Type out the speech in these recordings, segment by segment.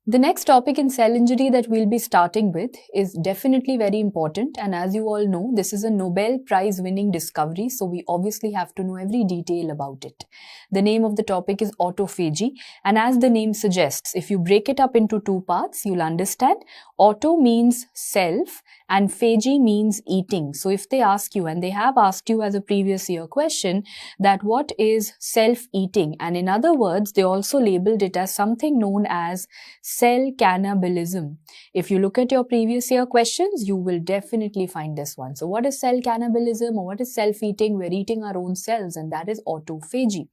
The next topic in cell injury that we'll be starting with is definitely very important, and as you all know, this is a Nobel Prize winning discovery, so we obviously have to know every detail about it. The name of the topic is autophagy, and as the name suggests, if you break it up into two parts, you'll understand. Auto means self and phagy means eating. So if they ask you, and they have asked you as a previous year question, that what is self-eating, and in other words, they also labeled it as something known as cell cannibalism. If you look at your previous year questions, you will definitely find this one. So what is cell cannibalism, or what is self-eating? We're eating our own cells, and that is autophagy.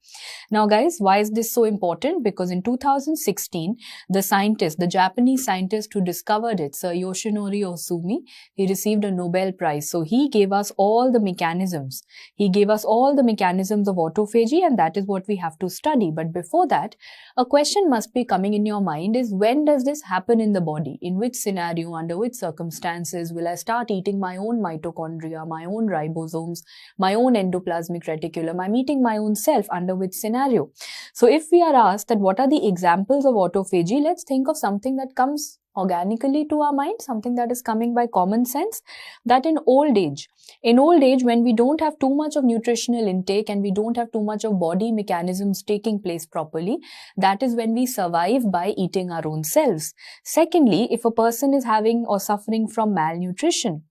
Now guys, why is this so important? Because in 2016, the Japanese scientist who discovered it, Sir Yoshinori Ohsumi, he received a Nobel Prize. So he gave us all the mechanisms. He gave us all the mechanisms of autophagy, and that is what we have to study. But before that, a question must be coming in your mind is, when does this happen in the body? In which scenario, under which circumstances will I start eating my own mitochondria, my own ribosomes, my own endoplasmic reticulum? I'm eating my own self. Under which scenario? So if we are asked that what are the examples of autophagy, let's think of something that comes organically to our mind, something that is coming by common sense, that in old age, when we don't have too much of nutritional intake and we don't have too much of body mechanisms taking place properly, that is when we survive by eating our own cells. Secondly, if a person is having or suffering from malnutrition,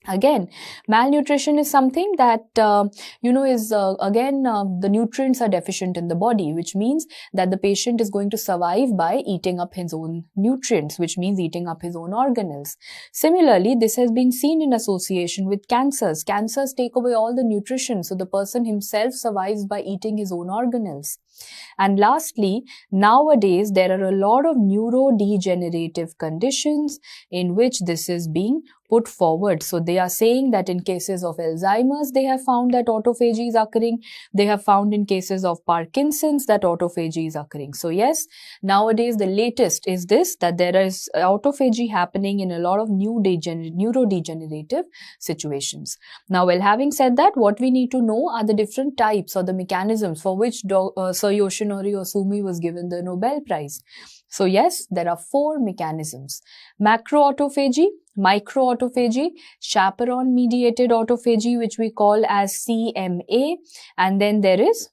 again, malnutrition is something that, the nutrients are deficient in the body, which means that the patient is going to survive by eating up his own nutrients, which means eating up his own organelles. Similarly, this has been seen in association with cancers. Cancers take away all the nutrition, so the person himself survives by eating his own organelles. And lastly, nowadays, there are a lot of neurodegenerative conditions in which this is being put forward. So they are saying that in cases of Alzheimer's, they have found that autophagy is occurring. They have found in cases of Parkinson's that autophagy is occurring. So yes, nowadays the latest is this, that there is autophagy happening in a lot of neurodegenerative situations. Now, well, having said that, what we need to know are the different types or the mechanisms for which Sir Yoshinori Ohsumi was given the Nobel Prize. So yes, there are 4 mechanisms: macroautophagy, microautophagy, chaperone-mediated autophagy, which we call as CMA, and then there is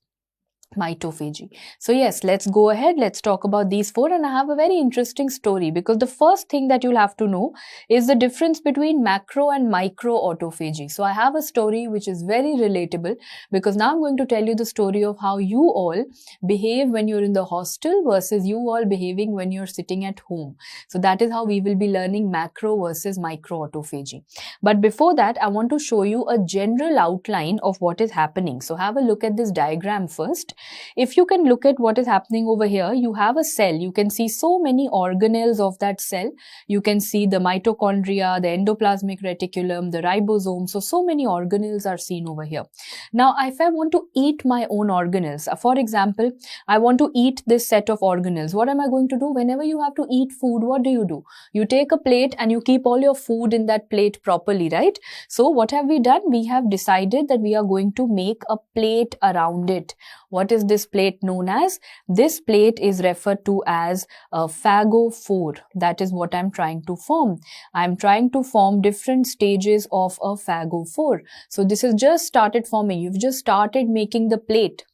mitophagy. So yes, let's go ahead. Let's talk about these 4, and I have a very interesting story, because the first thing that you'll have to know is the difference between macro and micro autophagy. So I have a story which is very relatable, because now I'm going to tell you the story of how you all behave when you're in the hostel versus you all behaving when you're sitting at home. So that is how we will be learning macro versus micro autophagy. But before that, I want to show you a general outline of what is happening. So have a look at this diagram first. If you can look at what is happening over here, you have a cell. You can see so many organelles of that cell. You can see the mitochondria, the endoplasmic reticulum, the ribosome. So many organelles are seen over here. Now, if I want to eat my own organelles, for example, I want to eat this set of organelles. What am I going to do? Whenever you have to eat food, what do? You take a plate and you keep all your food in that plate properly, right? So what have we done? We have decided that we are going to make a plate around it. What is this plate known as? This plate is referred to as a phagophore. That is what I'm trying to form. I'm trying to form different stages of a phagophore. So this has just started forming. You've just started making the plate.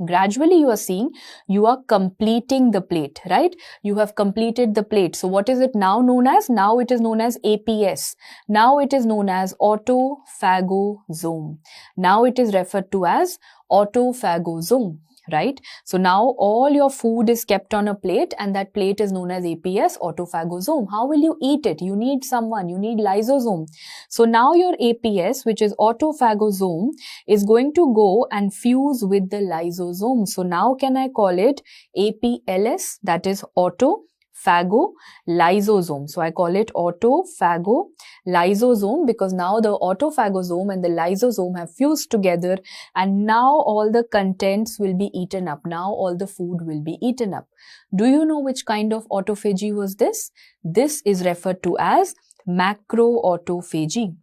Gradually, you are seeing you are completing the plate, right? You have completed the plate. So what is it now known as? Now it is known as APS. Now it is known as autophagosome. Now it is referred to as autophagosome, right? So now all your food is kept on a plate, and that plate is known as APS, autophagosome. How will you eat it? You need you need lysosome. So now your APS, which is autophagosome, is going to go and fuse with the lysosome. So now can I call it APLS, that is autophagolysosome. So I call it autophagolysosome, because now the autophagosome and the lysosome have fused together, and now all the contents will be eaten up. Now all the food will be eaten up. Do you know which kind of autophagy was this? This is referred to as macroautophagy.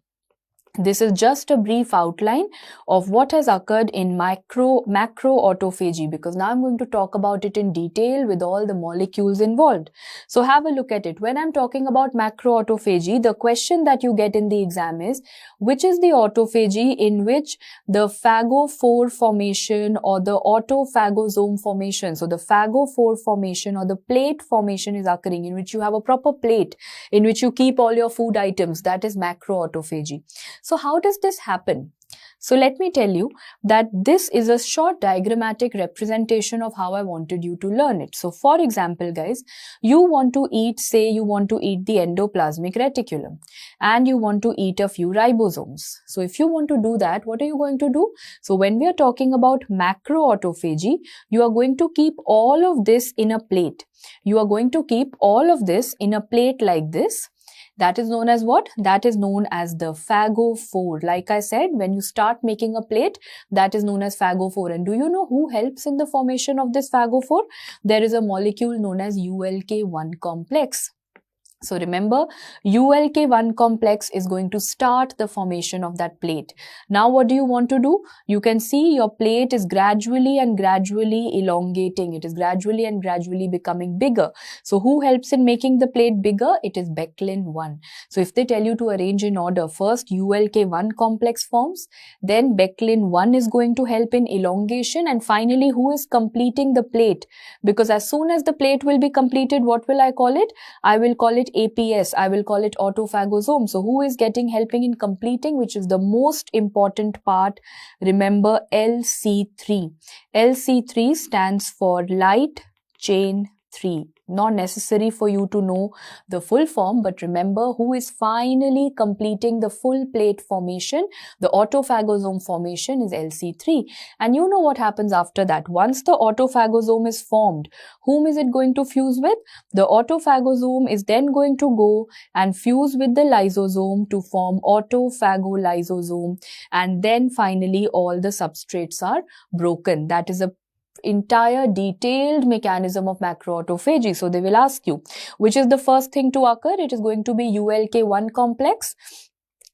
This is just a brief outline of what has occurred in macro autophagy, because now I'm going to talk about it in detail with all the molecules involved. So have a look at it. When I'm talking about macro autophagy, the question that you get in the exam is, which is the autophagy in which the phagophore formation or the autophagosome formation, so the phagophore formation or the plate formation is occurring, in which you have a proper plate in which you keep all your food items. That is macro autophagy. So how does this happen? So let me tell you that this is a short diagrammatic representation of how I wanted you to learn it. So for example, guys, you want to eat, say you want to eat the endoplasmic reticulum and you want to eat a few ribosomes. So if you want to do that, what are you going to do? So when we are talking about macro autophagy, you are going to keep all of this in a plate. You are going to keep all of this in a plate like this. That is known as what? That is known as the phagophore. Like I said, when you start making a plate, that is known as phagophore. And do you know who helps in the formation of this phagophore? There is a molecule known as ULK1 complex. So remember, ULK1 complex is going to start the formation of that plate. Now what do you want to do? You can see your plate is gradually and gradually elongating. It is gradually and gradually becoming bigger. So who helps in making the plate bigger? It is Becklin-1. So if they tell you to arrange in order, first ULK1 complex forms, then Becklin-1 is going to help in elongation, and finally who is completing the plate? Because as soon as the plate will be completed, what will I call it? I will call it APS. I will call it autophagosome. So who is helping in completing, which is the most important part? Remember, LC3. LC3 stands for light chain 3. Not necessary for you to know the full form, but remember who is finally completing the full plate formation, the autophagosome formation, is LC3. And you know what happens after that. Once the autophagosome is formed, whom is it going to fuse with? The autophagosome is then going to go and fuse with the lysosome to form autophagolysosome, and then finally all the substrates are broken. That is a entire detailed mechanism of macroautophagy. So they will ask you, which is the first thing to occur? It is going to be ULK1 complex.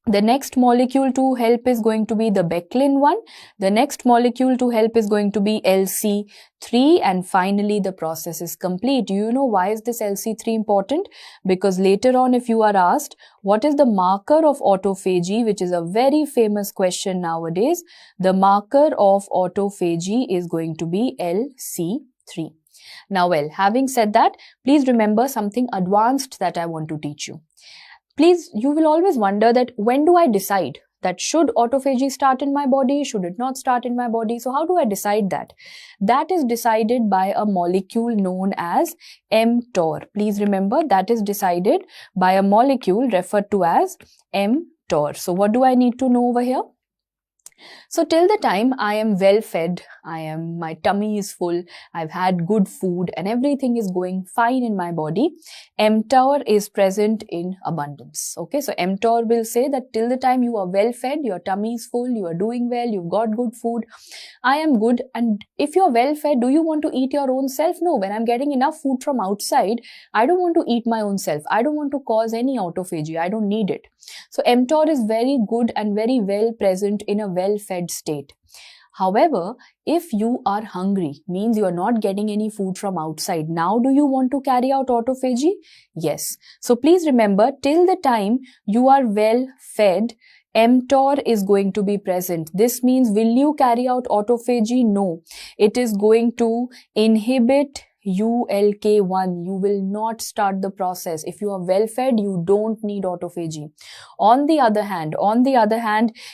The next molecule to help is going to be the Becklin-1. The next molecule to help is going to be LC3, and finally the process is complete. Do you know why is this LC3 important? Because later on, if you are asked what is the marker of autophagy, which is a very famous question nowadays, the marker of autophagy is going to be LC3. Now, well, having said that, please remember something advanced that I want to teach you. Please, you will always wonder that when do I decide that should autophagy start in my body, should it not start in my body? So how do I decide that? That is decided by a molecule known as mTOR. Please remember, that is decided by a molecule referred to as mTOR. So what do I need to know over here? So till the time I am well fed, my tummy is full, I've had good food and everything is going fine in my body, mTOR is present in abundance. Okay, so mTOR will say that till the time you are well fed, your tummy is full, you are doing well, you've got good food, I am good. And if you're well fed, do you want to eat your own self? No, when I'm getting enough food from outside, I don't want to eat my own self. I don't want to cause any autophagy. I don't need it. So mTOR is very good and very well present in a well-fed state. However, if you are hungry, means you are not getting any food from outside, now do you want to carry out autophagy? Yes. So please remember, till the time you are well fed, mTOR is going to be present. This means, will you carry out autophagy? No. It is going to inhibit ULK1. You will not start the process. If you are well fed, you don't need autophagy. On the other hand,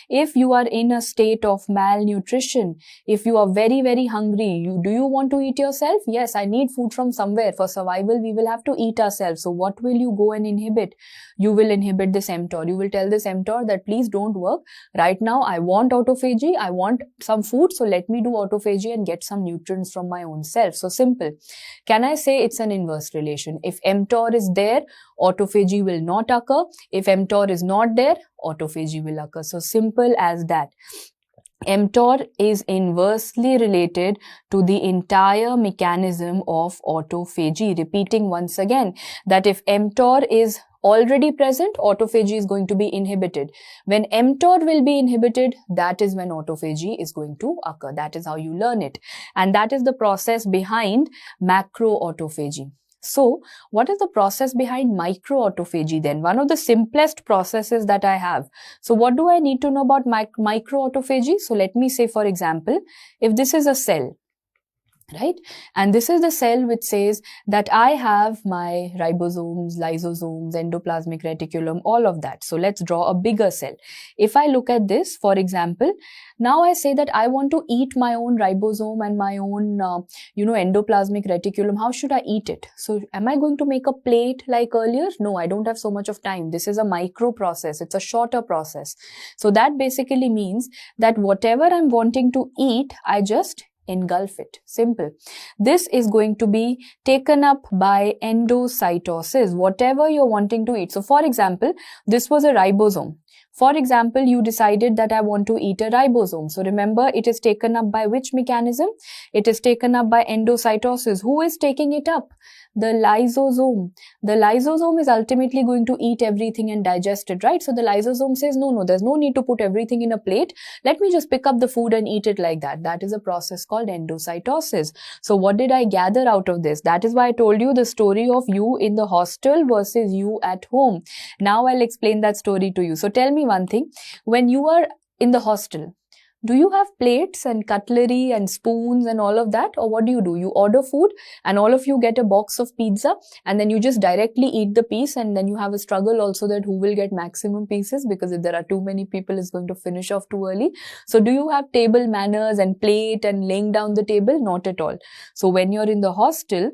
if you are in a state of malnutrition, if you are very, very hungry, do you want to eat yourself? Yes, I need food from somewhere. For survival, we will have to eat ourselves. So what will you go and inhibit? You will inhibit this mTOR. You will tell this mTOR that please don't work. Right now, I want autophagy. I want some food. So let me do autophagy and get some nutrients from my own self. So simple. Can I say it's an inverse relation? If mTOR is there, autophagy will not occur. If mTOR is not there, autophagy will occur. So simple as that. mTOR is inversely related to the entire mechanism of autophagy. Repeating once again that if mTOR is already present, autophagy is going to be inhibited. When mTOR will be inhibited, that is when autophagy is going to occur. That is how you learn it. And that is the process behind macroautophagy. So, what is the process behind microautophagy then? One of the simplest processes that I have. So, what do I need to know about microautophagy? So, let me say, for example, if this is a cell, right? And this is the cell which says that I have my ribosomes, lysosomes, endoplasmic reticulum, all of that. So let's draw a bigger cell. If I look at this, for example, now I say that I want to eat my own ribosome and my own, endoplasmic reticulum. How should I eat it? So am I going to make a plate like earlier? No, I don't have so much of time. This is a micro process. It's a shorter process. So that basically means that whatever I'm wanting to eat, I just engulf it. Simple. This is going to be taken up by endocytosis, whatever you're wanting to eat. So for example, this was a ribosome. For example, you decided that I want to eat a ribosome. So remember, it is taken up by which mechanism? It is taken up by endocytosis. Who is taking it up? The lysosome. The lysosome is ultimately going to eat everything and digest it, right? So the lysosome says, no, there's no need to put everything in a plate. Let me just pick up the food and eat it like that. That is a process called endocytosis. So what did I gather out of this? That is why I told you the story of you in the hostel versus you at home. Now I'll explain that story to you. So tell me one thing. When you are in the hostel, do you have plates and cutlery and spoons and all of that? Or what do? You order food and all of you get a box of pizza and then you just directly eat the piece, and then you have a struggle also that who will get maximum pieces, because if there are too many people, it's going to finish off too early. So do you have table manners and plate and laying down the table? Not at all. So when you're in the hostel,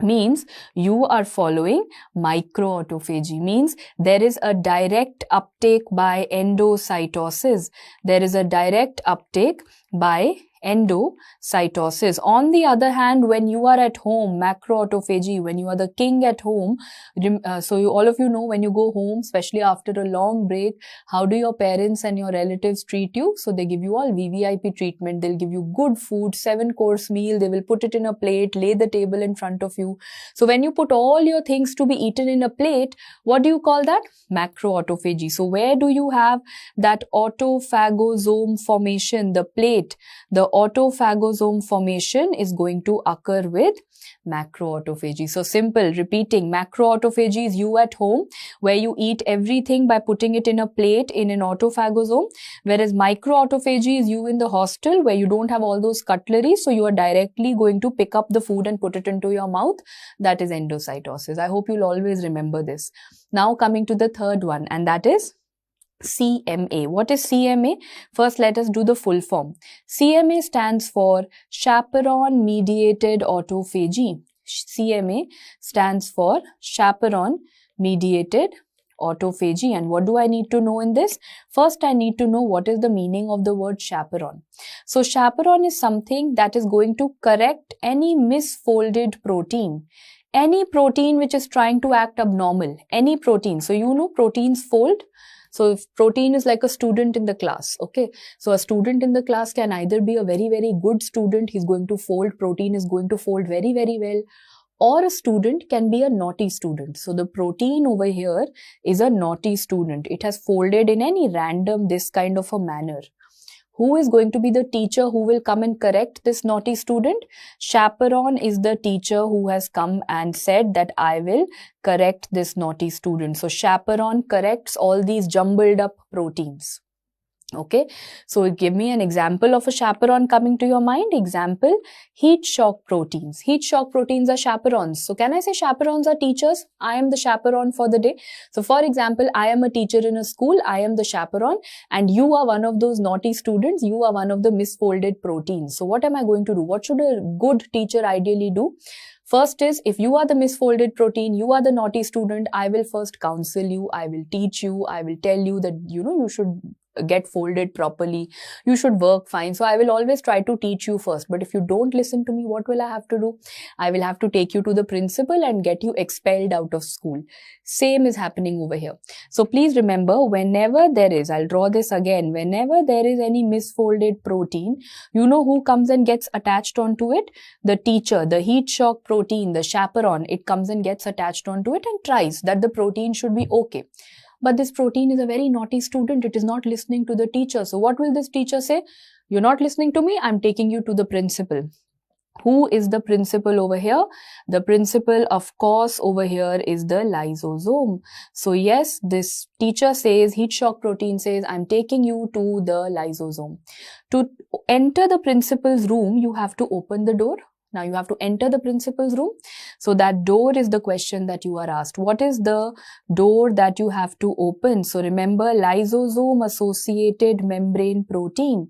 means you are following microautophagy, means there is a direct uptake by endocytosis. There is a direct uptake by endocytosis. On the other hand, when you are at home, macroautophagy, when you are the king at home, all of you know, when you go home, especially after a long break, how do your parents and your relatives treat you? So they give you all VVIP treatment. They'll give you good food, 7-course meal. They will put it in a plate, lay the table in front of you. So when you put all your things to be eaten in a plate, what do you call that? Macroautophagy. So where do you have that autophagosome formation? The plate, the autophagosome formation is going to occur with macroautophagy. So simple, repeating, macroautophagy is you at home, where you eat everything by putting it in a plate in an autophagosome, whereas microautophagy is you in the hostel, where you don't have all those cutlery, so you are directly going to pick up the food and put it into your mouth. That is endocytosis. I hope you'll always remember this. Now coming to the third one, and that is CMA. What is CMA? First, let us do the full form. CMA stands for chaperone-mediated autophagy. CMA stands for chaperone-mediated autophagy. And what do I need to know in this? First, I need to know what is the meaning of the word chaperone. So, chaperone is something that is going to correct any misfolded protein. Any protein which is trying to act abnormal. Any protein. So, you know proteins fold. So if protein is like a student in the class, okay. So a student in the class can either be a very, very good student, he's going to fold, protein is going to fold very, very well, or a student can be a naughty student. So the protein over here is a naughty student. It has folded in any random, this kind of a manner. Who is going to be the teacher who will come and correct this naughty student? Chaperone is the teacher who has come and said that I will correct this naughty student. So chaperone corrects all these jumbled up proteins. Okay, so give me an example of a chaperone coming to your mind. Example, heat shock proteins. Heat shock proteins are chaperones. So can I say chaperones are teachers? I am the chaperone for the day. So for example, I am a teacher in a school. I am the chaperone and you are one of those naughty students. You are one of the misfolded proteins. So what am I going to do? What should a good teacher ideally do? First is, if you are the misfolded protein, you are the naughty student, I will first counsel you, I will teach you, I will tell you that, you should get folded properly. You should work fine. So I will always try to teach you first. But if you don't listen to me, what will I have to do? I will have to take you to the principal and get you expelled out of school. Same is happening over here. So please remember, whenever there is, I'll draw this again, whenever there is any misfolded protein, you know who comes and gets attached onto it? The teacher, the heat shock protein, the chaperone, it comes and gets attached onto it and tries that the protein should be okay. But this protein is a very naughty student. It is not listening to the teacher. So what will this teacher say? You're not listening to me. I'm taking you to the principal. Who is the principal over here? The principal, of course, over here is the lysosome. So yes, this teacher says, heat shock protein says, I'm taking you to the lysosome. To enter the principal's room, you have to open the door. Now you have to enter the principal's room. So that door is the question that you are asked. What is the door that you have to open? So remember, lysosome associated membrane protein.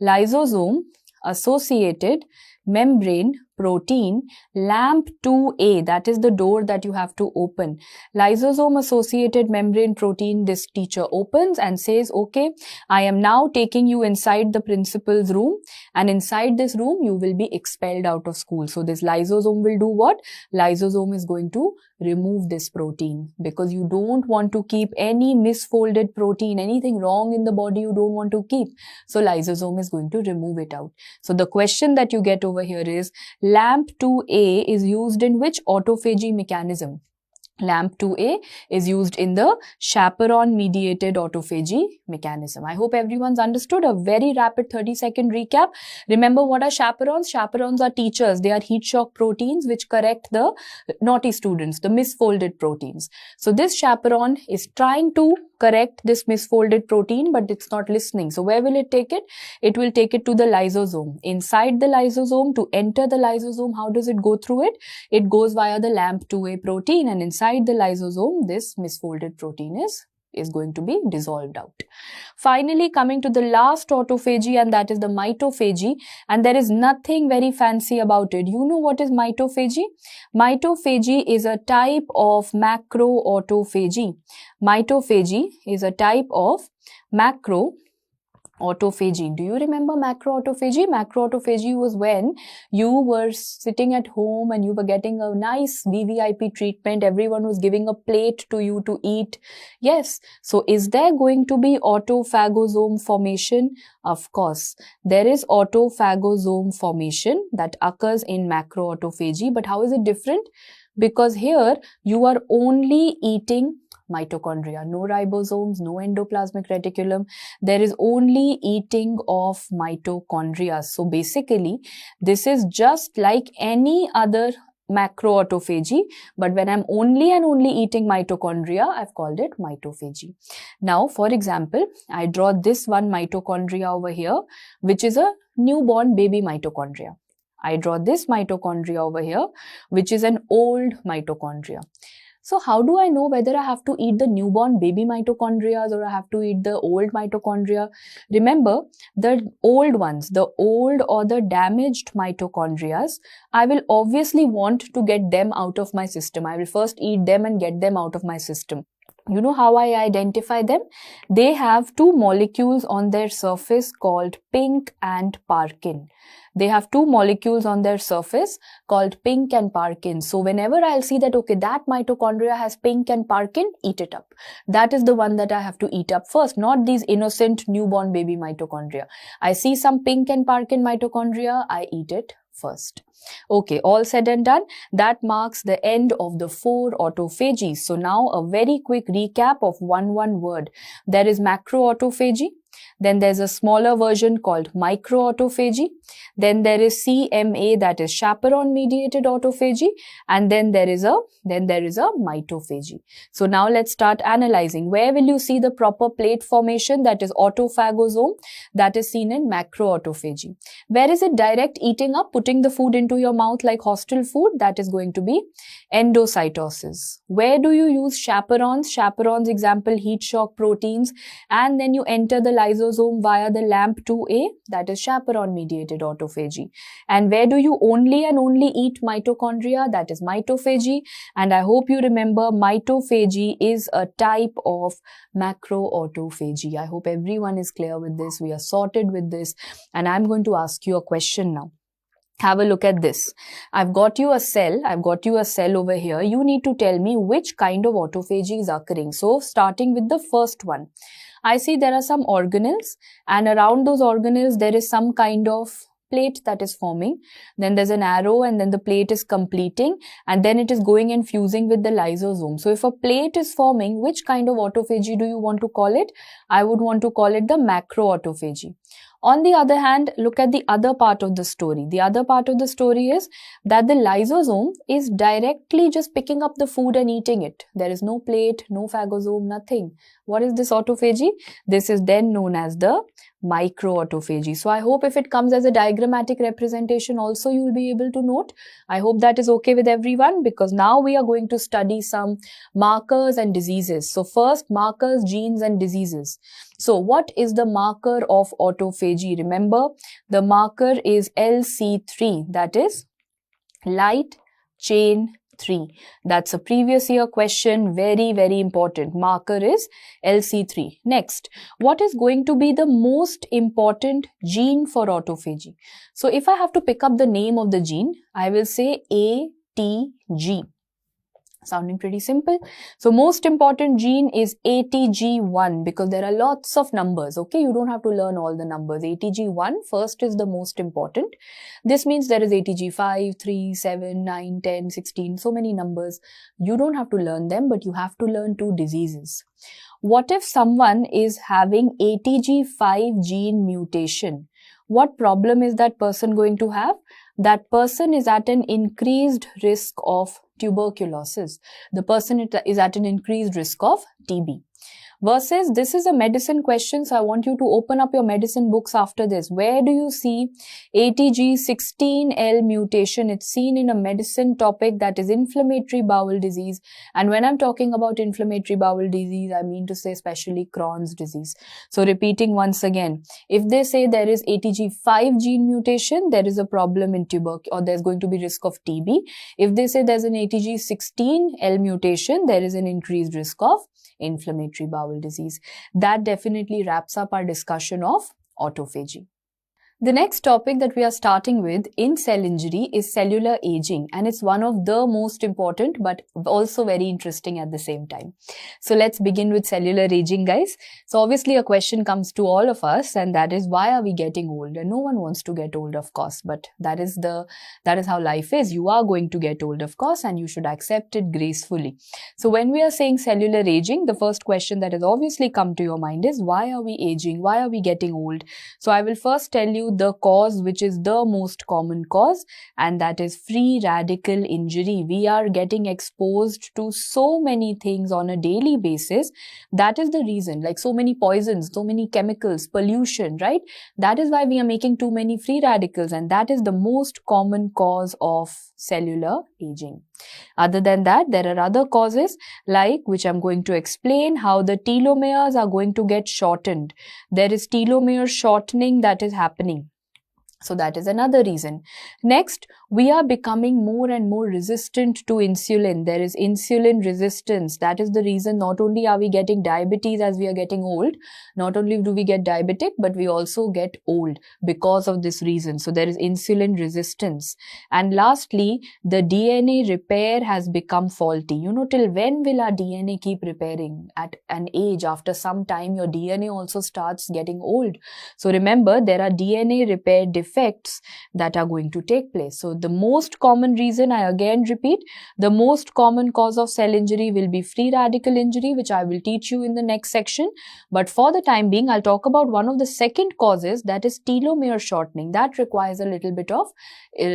Lysosome associated membrane protein, LAMP2A, that is the door that you have to open. Lysosome associated membrane protein, this teacher opens and says, okay, I am now taking you inside the principal's room, and inside this room you will be expelled out of school. So this lysosome will do what? Lysosome is going to remove this protein, because you don't want to keep any misfolded protein, anything wrong in the body you don't want to keep. So lysosome is going to remove it out. So the question that you get over here is, LAMP2A is used in which autophagy mechanism? LAMP2A is used in the chaperone-mediated autophagy mechanism. I hope everyone's understood. A very rapid 30-second recap. Remember, what are chaperones? Chaperones are teachers. They are heat shock proteins which correct the naughty students, the misfolded proteins. So this chaperone is trying to correct this misfolded protein, but it's not listening. So where will it take it? It will take it to the lysosome. Inside the lysosome, to enter the lysosome, how does it go through it? It goes via the LAMP2A protein, and inside the lysosome, this misfolded protein is going to be dissolved out. Finally, coming to the last autophagy, and that is the mitophagy, and there is nothing very fancy about it. You know what is mitophagy? Mitophagy is a type of macroautophagy. Mitophagy is a type of macroautophagy. Do you remember macroautophagy? Macroautophagy was when you were sitting at home and you were getting a nice VVIP treatment. Everyone was giving a plate to you to eat. Yes. So is there going to be autophagosome formation? Of course. There is autophagosome formation that occurs in macroautophagy. But how is it different? Because here you are only eating mitochondria, no ribosomes, no endoplasmic reticulum. There is only eating of mitochondria. So basically, this is just like any other macroautophagy, but when I'm only and only eating mitochondria, I've called it mitophagy. Now, for example, I draw this one mitochondria over here, which is a newborn baby mitochondria. I draw this mitochondria over here, which is an old mitochondria. So how do I know whether I have to eat the newborn baby mitochondria or I have to eat the old mitochondria? Remember, the old ones, the old or the damaged mitochondria, I will obviously want to get them out of my system. I will first eat them and get them out of my system. You know how I identify them? They have two molecules on their surface called pink and parkin. They have two molecules on their surface called pink and parkin. So whenever I'll see that, okay, that mitochondria has pink and parkin, eat it up. That is the one that I have to eat up first, not these innocent newborn baby mitochondria. I see some pink and parkin mitochondria, I eat it first. Okay, all said and done. That marks the end of the 4 autophagies. So now a very quick recap of one word. There is macroautophagy. Then there's a smaller version called microautophagy. Then there is CMA, that is chaperone-mediated autophagy. And then there is a mitophagy. So now let's start analyzing. Where will you see the proper plate formation, that is autophagosome, that is seen in macroautophagy? Where is it direct eating up, putting the food into your mouth like hostile food? That is going to be endocytosis. Where do you use chaperones? Chaperones, example, heat shock proteins. And then you enter the lysosome via the LAMP2A? That is chaperone-mediated autophagy. And where do you only and only eat mitochondria? That is mitophagy. And I hope you remember mitophagy is a type of macroautophagy. I hope everyone is clear with this. We are sorted with this. And I'm going to ask you a question now. Have a look at this. I've got you a cell over here. You need to tell me which kind of autophagy is occurring. So starting with the first one, I see there are some organelles, and around those organelles there is some kind of plate that is forming. Then there's an arrow, and then the plate is completing, and then it is going and fusing with the lysosome. So if a plate is forming, which kind of autophagy do you want to call it? I would want to call it the macroautophagy. On the other hand, look at the other part of the story. The other part of the story is that the lysosome is directly just picking up the food and eating it. There is no plate, no phagosome, nothing. What is this autophagy? This is then known as the microautophagy. So I hope if it comes as a diagrammatic representation also you will be able to note. I hope that is okay with everyone, because now we are going to study some markers and diseases. So first, markers, genes and diseases. So what is the marker of autophagy? Remember, the marker is LC3, that is light chain 3. That's a previous year question, very, very important. Marker is LC3. Next, what is going to be the most important gene for autophagy? So if I have to pick up the name of the gene, I will say ATG. Sounding pretty simple. So most important gene is ATG1, because there are lots of numbers. Okay, you don't have to learn all the numbers. ATG1 first is the most important. This means there is ATG5, 3, 7, 9, 10, 16, so many numbers. You don't have to learn them, but you have to learn 2 diseases. What if someone is having ATG5 gene mutation? What problem is that person going to have? That person is at an increased risk of tuberculosis. The person is at an increased risk of TB. Versus, this is a medicine question, so I want you to open up your medicine books after this. Where do you see ATG16L mutation? It's seen in a medicine topic, that is inflammatory bowel disease. And when I'm talking about inflammatory bowel disease, I mean to say especially Crohn's disease. So repeating once again, if they say there is ATG5 gene mutation, there is a problem in tuberculosis, or there's going to be risk of TB. If they say there's an ATG16L mutation, there is an increased risk of inflammatory bowel disease. That definitely wraps up our discussion of autophagy. The next topic that we are starting with in cell injury is cellular aging, and it's one of the most important but also very interesting at the same time. So let's begin with cellular aging, guys. So obviously a question comes to all of us, and that is, why are we getting old? And no one wants to get old, of course, but that is how life is. You are going to get old, of course, and you should accept it gracefully. So when we are saying cellular aging, the first question that has obviously come to your mind is, why are we aging? Why are we getting old? So I will first tell you the cause, which is the most common cause, and that is free radical injury. We are getting exposed to so many things on a daily basis. That is the reason, like so many poisons, so many chemicals, pollution, right? That is why we are making too many free radicals, and that is the most common cause of cellular aging. Other than that, there are other causes, like which I'm going to explain, how the telomeres are going to get shortened. There is telomere shortening that is happening. So that is another reason. Next, we are becoming more and more resistant to insulin. There is insulin resistance. That is the reason not only are we getting diabetes as we are getting old, not only do we get diabetic, but we also get old because of this reason. So there is insulin resistance. And lastly, the DNA repair has become faulty. You know, till when will our DNA keep repairing? At an age, after some time, your DNA also starts getting old. So remember, there are DNA repair defects that are going to take place. So the most common reason, I again repeat, the most common cause of cell injury will be free radical injury, which I will teach you in the next section. But for the time being, I'll talk about one of the second causes, that is telomere shortening. That requires a little bit of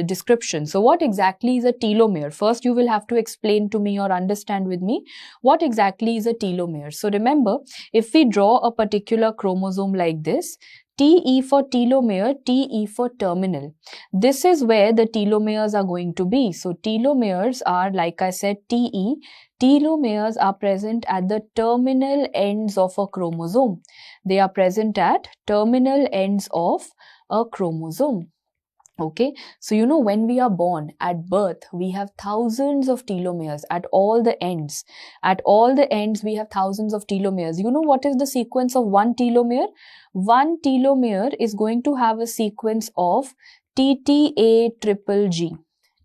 description. So what exactly is a telomere? First, you will have to explain to me or understand with me what exactly is a telomere. So remember, if we draw a particular chromosome like this, TE for telomere, TE for terminal. This is where the telomeres are going to be. So telomeres are, like I said, TE. Telomeres are present at the terminal ends of a chromosome. They are present at terminal ends of a chromosome. Okay, so you know, when we are born, at birth, we have thousands of telomeres at all the ends. At all the ends, we have thousands of telomeres. You know what is the sequence of one telomere? One telomere is going to have a sequence of TTA triple G.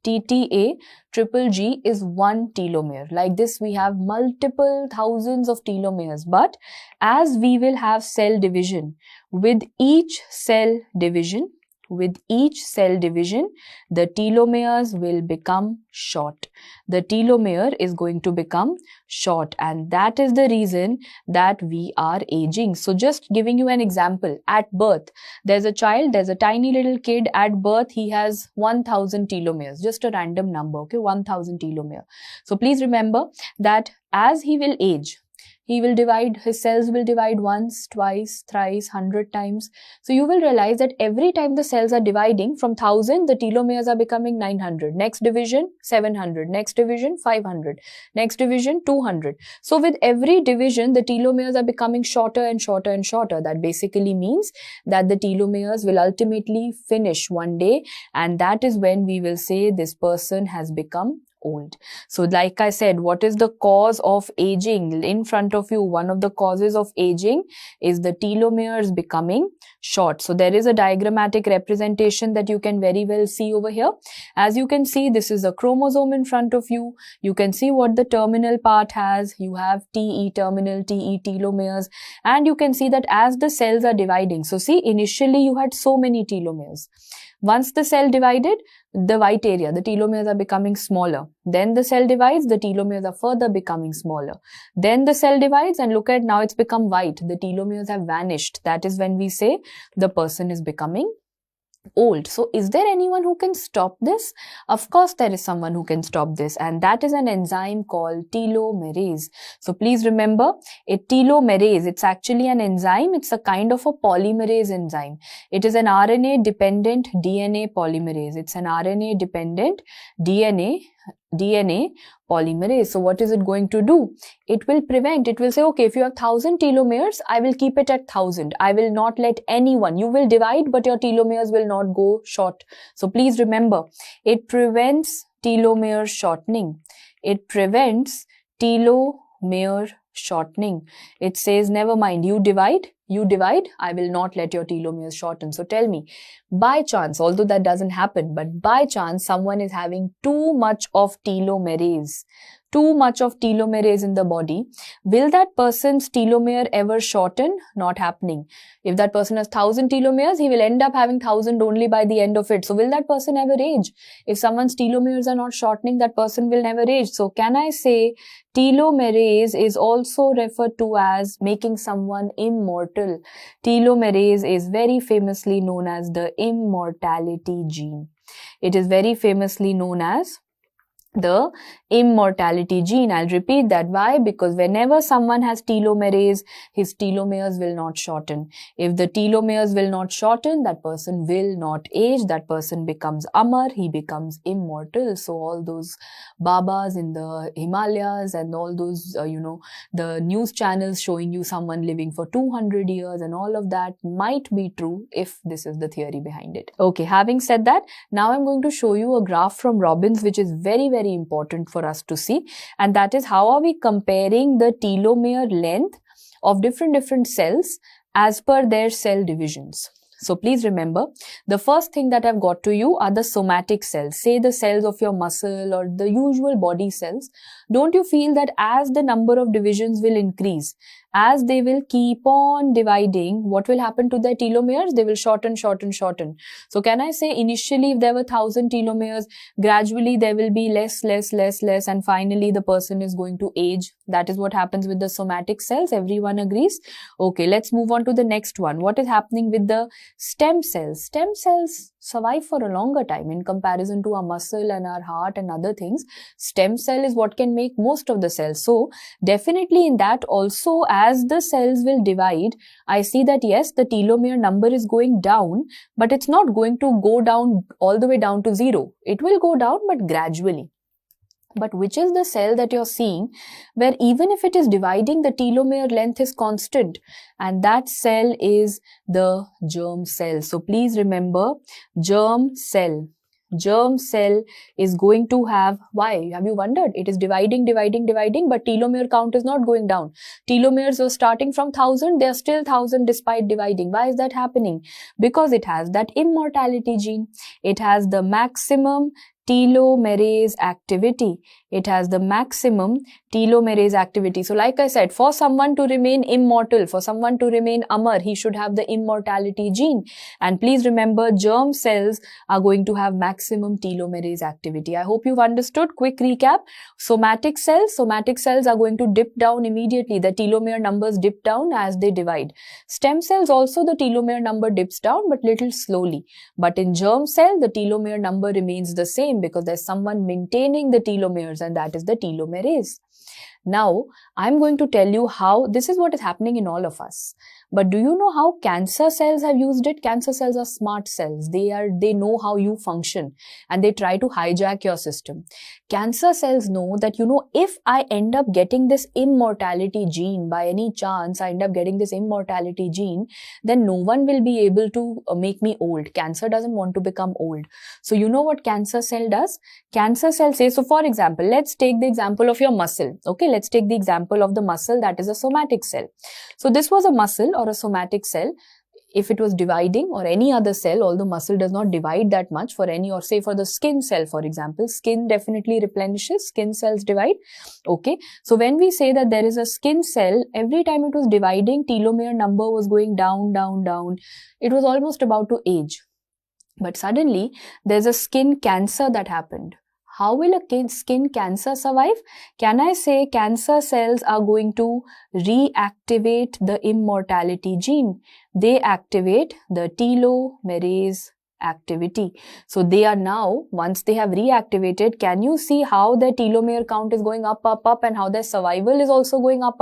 TTA triple G is one telomere. Like this, we have multiple thousands of telomeres. But as we will have cell division, with each cell division, the telomeres will become short. The telomere is going to become short, and that is the reason that we are aging. So just giving you an example, at birth, there's a child, there's a tiny little kid. At birth, he has 1000 telomeres, just a random number, okay, 1000 telomere. So please remember that as he will age, he will divide, his cells will divide once, twice, thrice, 100 times. So you will realize that every time the cells are dividing, from 1000, the telomeres are becoming 900. Next division, 700. Next division, 500. Next division, 200. So with every division, the telomeres are becoming shorter and shorter and shorter. That basically means that the telomeres will ultimately finish one day, and that is when we will say this person has become old. So like I said, what is the cause of aging? In front of you, one of the causes of aging is the telomeres becoming short. So there is a diagrammatic representation that you can very well see over here. As you can see, this is a chromosome in front of you. You can see what the terminal part has. You have TE terminal, TE telomeres, and you can see that as the cells are dividing. So see, initially you had so many telomeres. Once the cell divided, the white area, the telomeres are becoming smaller. Then the cell divides, the telomeres are further becoming smaller. Then the cell divides, and look at now, it's become white. The telomeres have vanished. That is when we say the person is becoming old. So is there anyone who can stop this? Of course there is someone who can stop this, and that is an enzyme called telomerase. So please remember, telomerase, it's actually an enzyme. It's a kind of a polymerase enzyme. It is an RNA dependent DNA polymerase. It's an RNA dependent DNA polymerase. So what is it going to do? It will prevent, it will say, okay, if you have 1000 telomeres, I will keep it at 1000. I will not let anyone, you will divide, but your telomeres will not go short. So please remember, it prevents telomere shortening. It prevents telomere shortening. It says, never mind, you divide, I will not let your telomeres shorten. So tell me, by chance, although that doesn't happen, but by chance someone is having too much of telomerase in the body, will that person's telomere ever shorten? Not happening. If that person has 1000 telomeres, he will end up having 1000 only by the end of it. So will that person ever age? If someone's telomeres are not shortening, that person will never age. So can I say telomerase is also referred to as making someone immortal? Telomerase is very famously known as the immortality gene. It is very famously known as the immortality gene. I'll repeat that. Why? Because whenever someone has telomerase, his telomeres will not shorten. If the telomeres will not shorten, that person will not age. That person becomes Amar. He becomes immortal. So all those Babas in the Himalayas and all those, the news channels showing you someone living for 200 years and all of that might be true if this is the theory behind it. Okay, having said that, now I'm going to show you a graph from Robbins, which is very, very important for us to see, and that is how are we comparing the telomere length of different cells as per their cell divisions. So please remember, the first thing that I've got to you are the somatic cells, say the cells of your muscle or the usual body cells. Don't you feel that as the number of divisions will increase, as they will keep on dividing, what will happen to their telomeres? They will shorten. So can I say initially if there were 1000 telomeres, gradually there will be less, and finally the person is going to age. That is what happens with the somatic cells. Everyone agrees? Okay, let's move on to the next one. What is happening with the stem cells? Stem cells survive for a longer time in comparison to our muscle and our heart and other things. Stem cell is what can make most of the cells. So definitely in that also, as the cells will divide, I see that yes, the telomere number is going down, but it's not going to go down all the way down to 0. It will go down, but gradually. But which is the cell that you're seeing where even if it is dividing, the telomere length is constant, and that cell is the germ cell. So please remember, germ cell. Germ cell is going to have, why? Have you wondered? It is dividing, but telomere count is not going down. Telomeres were starting from 1000, they are still 1000 despite dividing. Why is that happening? Because it has that immortality gene. It has the maximum telomerase activity. It has the maximum telomerase activity. So like I said, for someone to remain immortal, for someone to remain Amar, he should have the immortality gene. And please remember, germ cells are going to have maximum telomerase activity. I hope you've understood. Quick recap. Somatic cells are going to dip down immediately. The telomere numbers dip down as they divide. Stem cells also, the telomere number dips down, but little slowly. But in germ cell, the telomere number remains the same because there's someone maintaining the telomeres, and that is the telomerase. Now, I'm going to tell you how this is what is happening in all of us. But do you know how cancer cells have used it? Cancer cells are smart cells. They know how you function, and they try to hijack your system. Cancer cells know that, if I end up getting this immortality gene, by any chance I end up getting this immortality gene, then no one will be able to make me old. Cancer doesn't want to become old. So you know what cancer cell does? Cancer cell says, so for example, let's take the example of your muscle. Okay, let's take the example of the muscle that is a somatic cell. So this was a muscle or a somatic cell. If it was dividing, or any other cell, although muscle does not divide that much, for any, or say for the skin cell, for example, skin definitely replenishes, skin cells divide. Okay, so when we say that there is a skin cell, every time it was dividing, telomere number was going down, down, down. It was almost about to age. But suddenly, there's a skin cancer that happened. How will a skin cancer survive? Can I say cancer cells are going to reactivate the immortality gene? They activate the telomerase activity. So they are now, once they have reactivated, can you see how their telomere count is going up, and how their survival is also going up?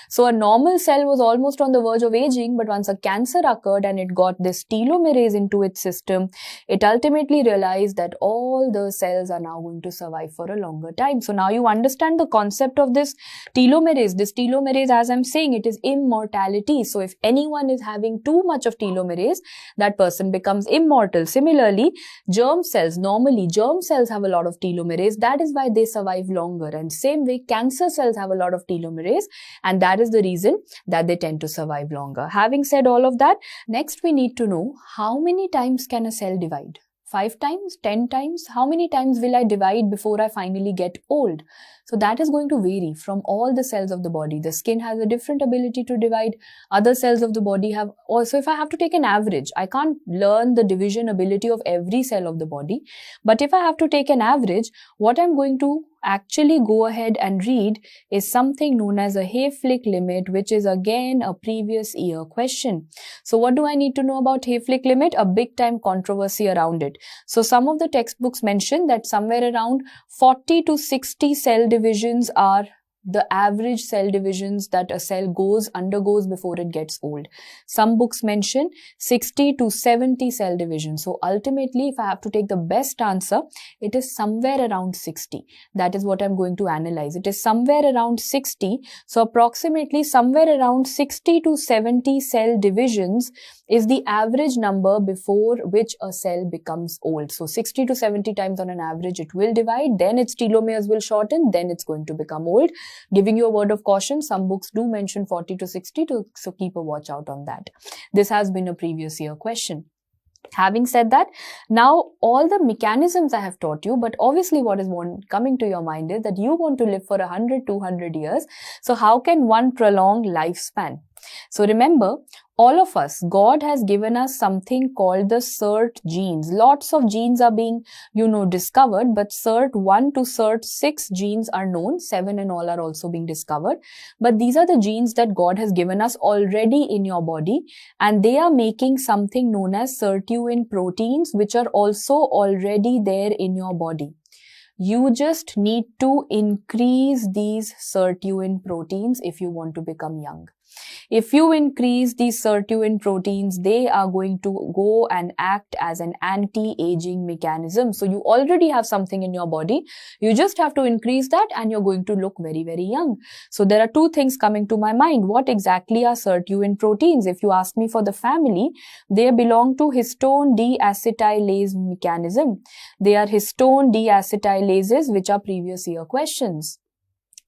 So a normal cell was almost on the verge of aging, but once a cancer occurred and it got this telomerase into its system, it ultimately realized that all the cells are now going to survive for a longer time. So now you understand the concept of this telomerase. This telomerase, as I'm saying, it is immortality. So if anyone is having too much of telomerase, that person becomes immortal. Similarly, germ cells, normally germ cells have a lot of telomerase. That is why they survive longer. And same way, cancer cells have a lot of telomerase, and that is the reason that they tend to survive longer. Having said all of that, next we need to know, how many times can a cell divide? 5 times? 10 times? How many times will I divide before I finally get old? So that is going to vary from all the cells of the body. The skin has a different ability to divide. Other cells of the body have also, if I have to take an average, I can't learn the division ability of every cell of the body. But if I have to take an average, what I'm going to actually go ahead and read is something known as a Hayflick limit, which is again a previous year question. So what do I need to know about Hayflick limit? A big time controversy around it. So some of the textbooks mention that somewhere around 40 to 60 cell divisions are the average cell divisions that a cell undergoes before it gets old. Some books mention 60 to 70 cell divisions. So ultimately, if I have to take the best answer, it is somewhere around 60. That is what I'm going to analyze. It is somewhere around 60. So approximately somewhere around 60 to 70 cell divisions is the average number before which a cell becomes old. So 60 to 70 times on an average it will divide, then its telomeres will shorten, then it's going to become old. Giving you a word of caution, some books do mention 40 to 60, so keep a watch out on that. This has been a previous year question. Having said that, now all the mechanisms I have taught you, but obviously what is coming to your mind is that you want to live for 100, 200 years. So how can one prolong lifespan? So remember, all of us, God has given us something called the CERT genes. Lots of genes are being, discovered, but CERT1 to CERT6 genes are known. 7 in all are also being discovered. But these are the genes that God has given us already in your body, and they are making something known as sirtuin proteins, which are also already there in your body. You just need to increase these sirtuin proteins if you want to become young. If you increase these sirtuin proteins, they are going to go and act as an anti-aging mechanism. So you already have something in your body. You just have to increase that and you're going to look very, very young. So there are two things coming to my mind. What exactly are sirtuin proteins? If you ask me for the family, they belong to histone deacetylase mechanism. They are histone deacetylases, which are previous year questions.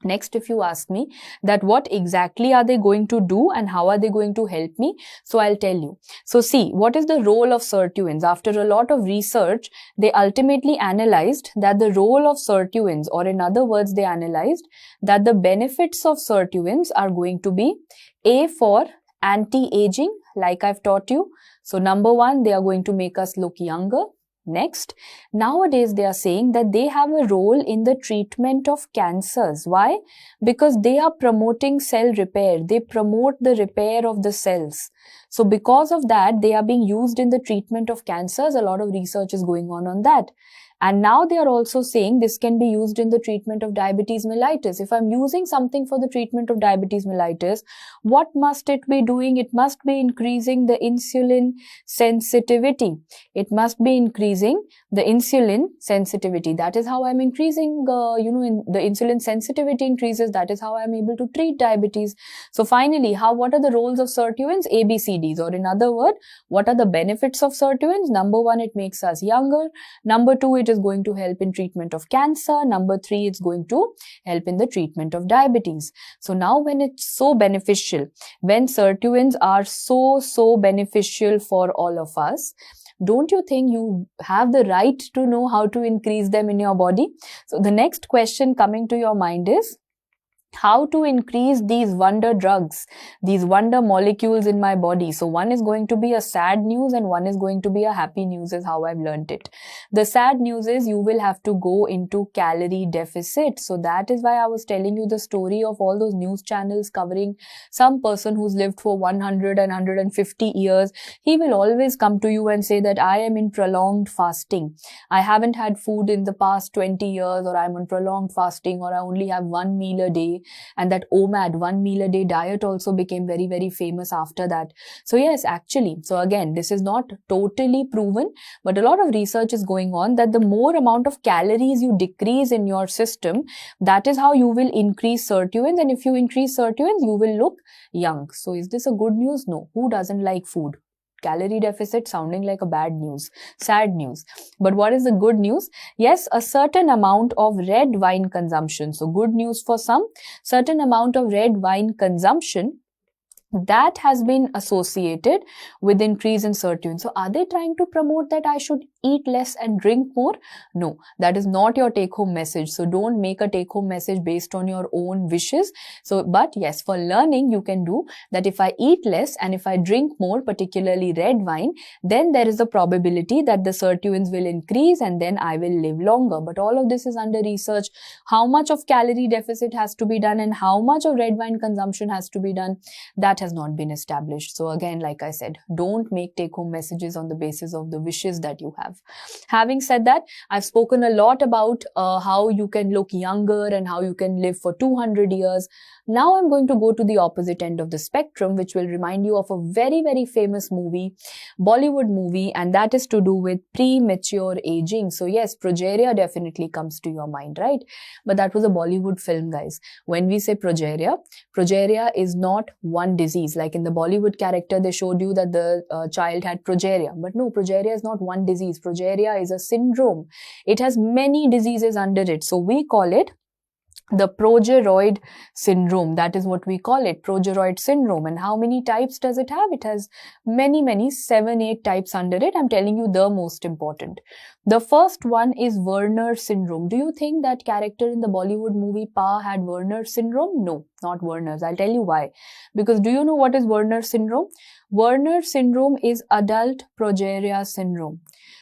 Next, if you ask me that what exactly are they going to do and how are they going to help me? So I'll tell you. So see, what is the role of sirtuins? After a lot of research, they ultimately analyzed that the role of sirtuins, or in other words, they analyzed that the benefits of sirtuins are going to be A, for anti-aging, like I've taught you. So number one, they are going to make us look younger. Next, nowadays they are saying that they have a role in the treatment of cancers. Why? Because they are promoting cell repair. They promote the repair of the cells. So because of that, they are being used in the treatment of cancers. A lot of research is going on that. And now they are also saying this can be used in the treatment of diabetes mellitus. If I'm using something for the treatment of diabetes mellitus, what must it be doing? It must be increasing the insulin sensitivity. It must be increasing the insulin sensitivity. That is how I'm increasing, the insulin sensitivity increases. That is how I'm able to treat diabetes. So finally, what are the roles of sirtuins? ABCDs, or in other words, what are the benefits of sirtuins? Number one, it makes us younger. Number two, it is going to help in treatment of cancer. Number three, it's going to help in the treatment of diabetes. So now when it's so beneficial, when sirtuins are so beneficial for all of us, don't you think you have the right to know how to increase them in your body? So the next question coming to your mind is, how to increase these wonder drugs, these wonder molecules in my body. So one is going to be a sad news and one is going to be a happy news, is how I've learned it. The sad news is you will have to go into calorie deficit. So that is why I was telling you the story of all those news channels covering some person who's lived for 100 and 150 years. He will always come to you and say that I am in prolonged fasting. I haven't had food in the past 20 years, or I'm on prolonged fasting, or I only have one meal a day. And that OMAD, 1 meal a day diet, also became very, very famous after that. So yes, actually, so again, this is not totally proven, but a lot of research is going on that the more amount of calories you decrease in your system, that is how you will increase sirtuins. And if you increase sirtuins, you will look young. So is this a good news? No. Who doesn't like food? Calorie deficit sounding like a bad news, sad news. But what is the good news? Yes, a certain amount of red wine consumption. So good news for some, certain amount of red wine consumption, that has been associated with increase in sirtuin. So are they trying to promote that I should eat less and drink more? No, that is not your take-home message. So don't make a take-home message based on your own wishes. So, but yes, for learning, you can do that. If I eat less and if I drink more, particularly red wine, then there is a probability that the sirtuins will increase and then I will live longer. But all of this is under research. How much of calorie deficit has to be done and how much of red wine consumption has to be done, that has not been established. So again, like I said, don't make take-home messages on the basis of the wishes that you have. Having said that, I've spoken a lot about how you can look younger and how you can live for 200 years. Now I'm going to go to the opposite end of the spectrum, which will remind you of a very, very famous movie, Bollywood movie, and that is to do with premature aging. So yes, progeria definitely comes to your mind, right? But that was a Bollywood film, guys. When we say progeria is not one disease. Like in the Bollywood character, they showed you that the child had progeria. But no, progeria is not one disease. Progeria is a syndrome. It has many diseases under it. So we call it the progeroid syndrome. That is what we call it, progeroid syndrome. And how many types does it have? It has many, 7, 8 types under it. I'm telling you the most important. The first one is Werner syndrome. Do you think that character in the Bollywood movie Pa had Werner syndrome? No, not Werner's. I'll tell you why. Because do you know what is Werner syndrome? Werner syndrome is adult progeria syndrome.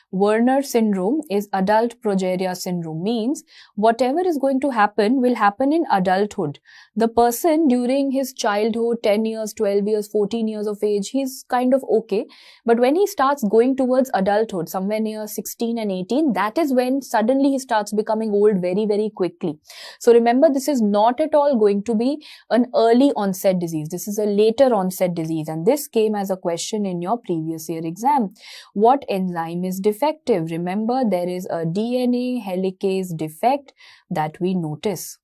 Werner syndrome is adult progeria syndrome, means whatever is going to happen will happen in adulthood. The person during his childhood, 10 years, 12 years, 14 years of age, he's kind of okay. But when he starts going towards adulthood, somewhere near 16 and 18, that is when suddenly he starts becoming old very quickly. So remember, this is not at all going to be an early onset disease. This is a later onset disease, and this came as a question in your previous year exam. What enzyme is defective? Remember, there is a DNA helicase defect that we notice.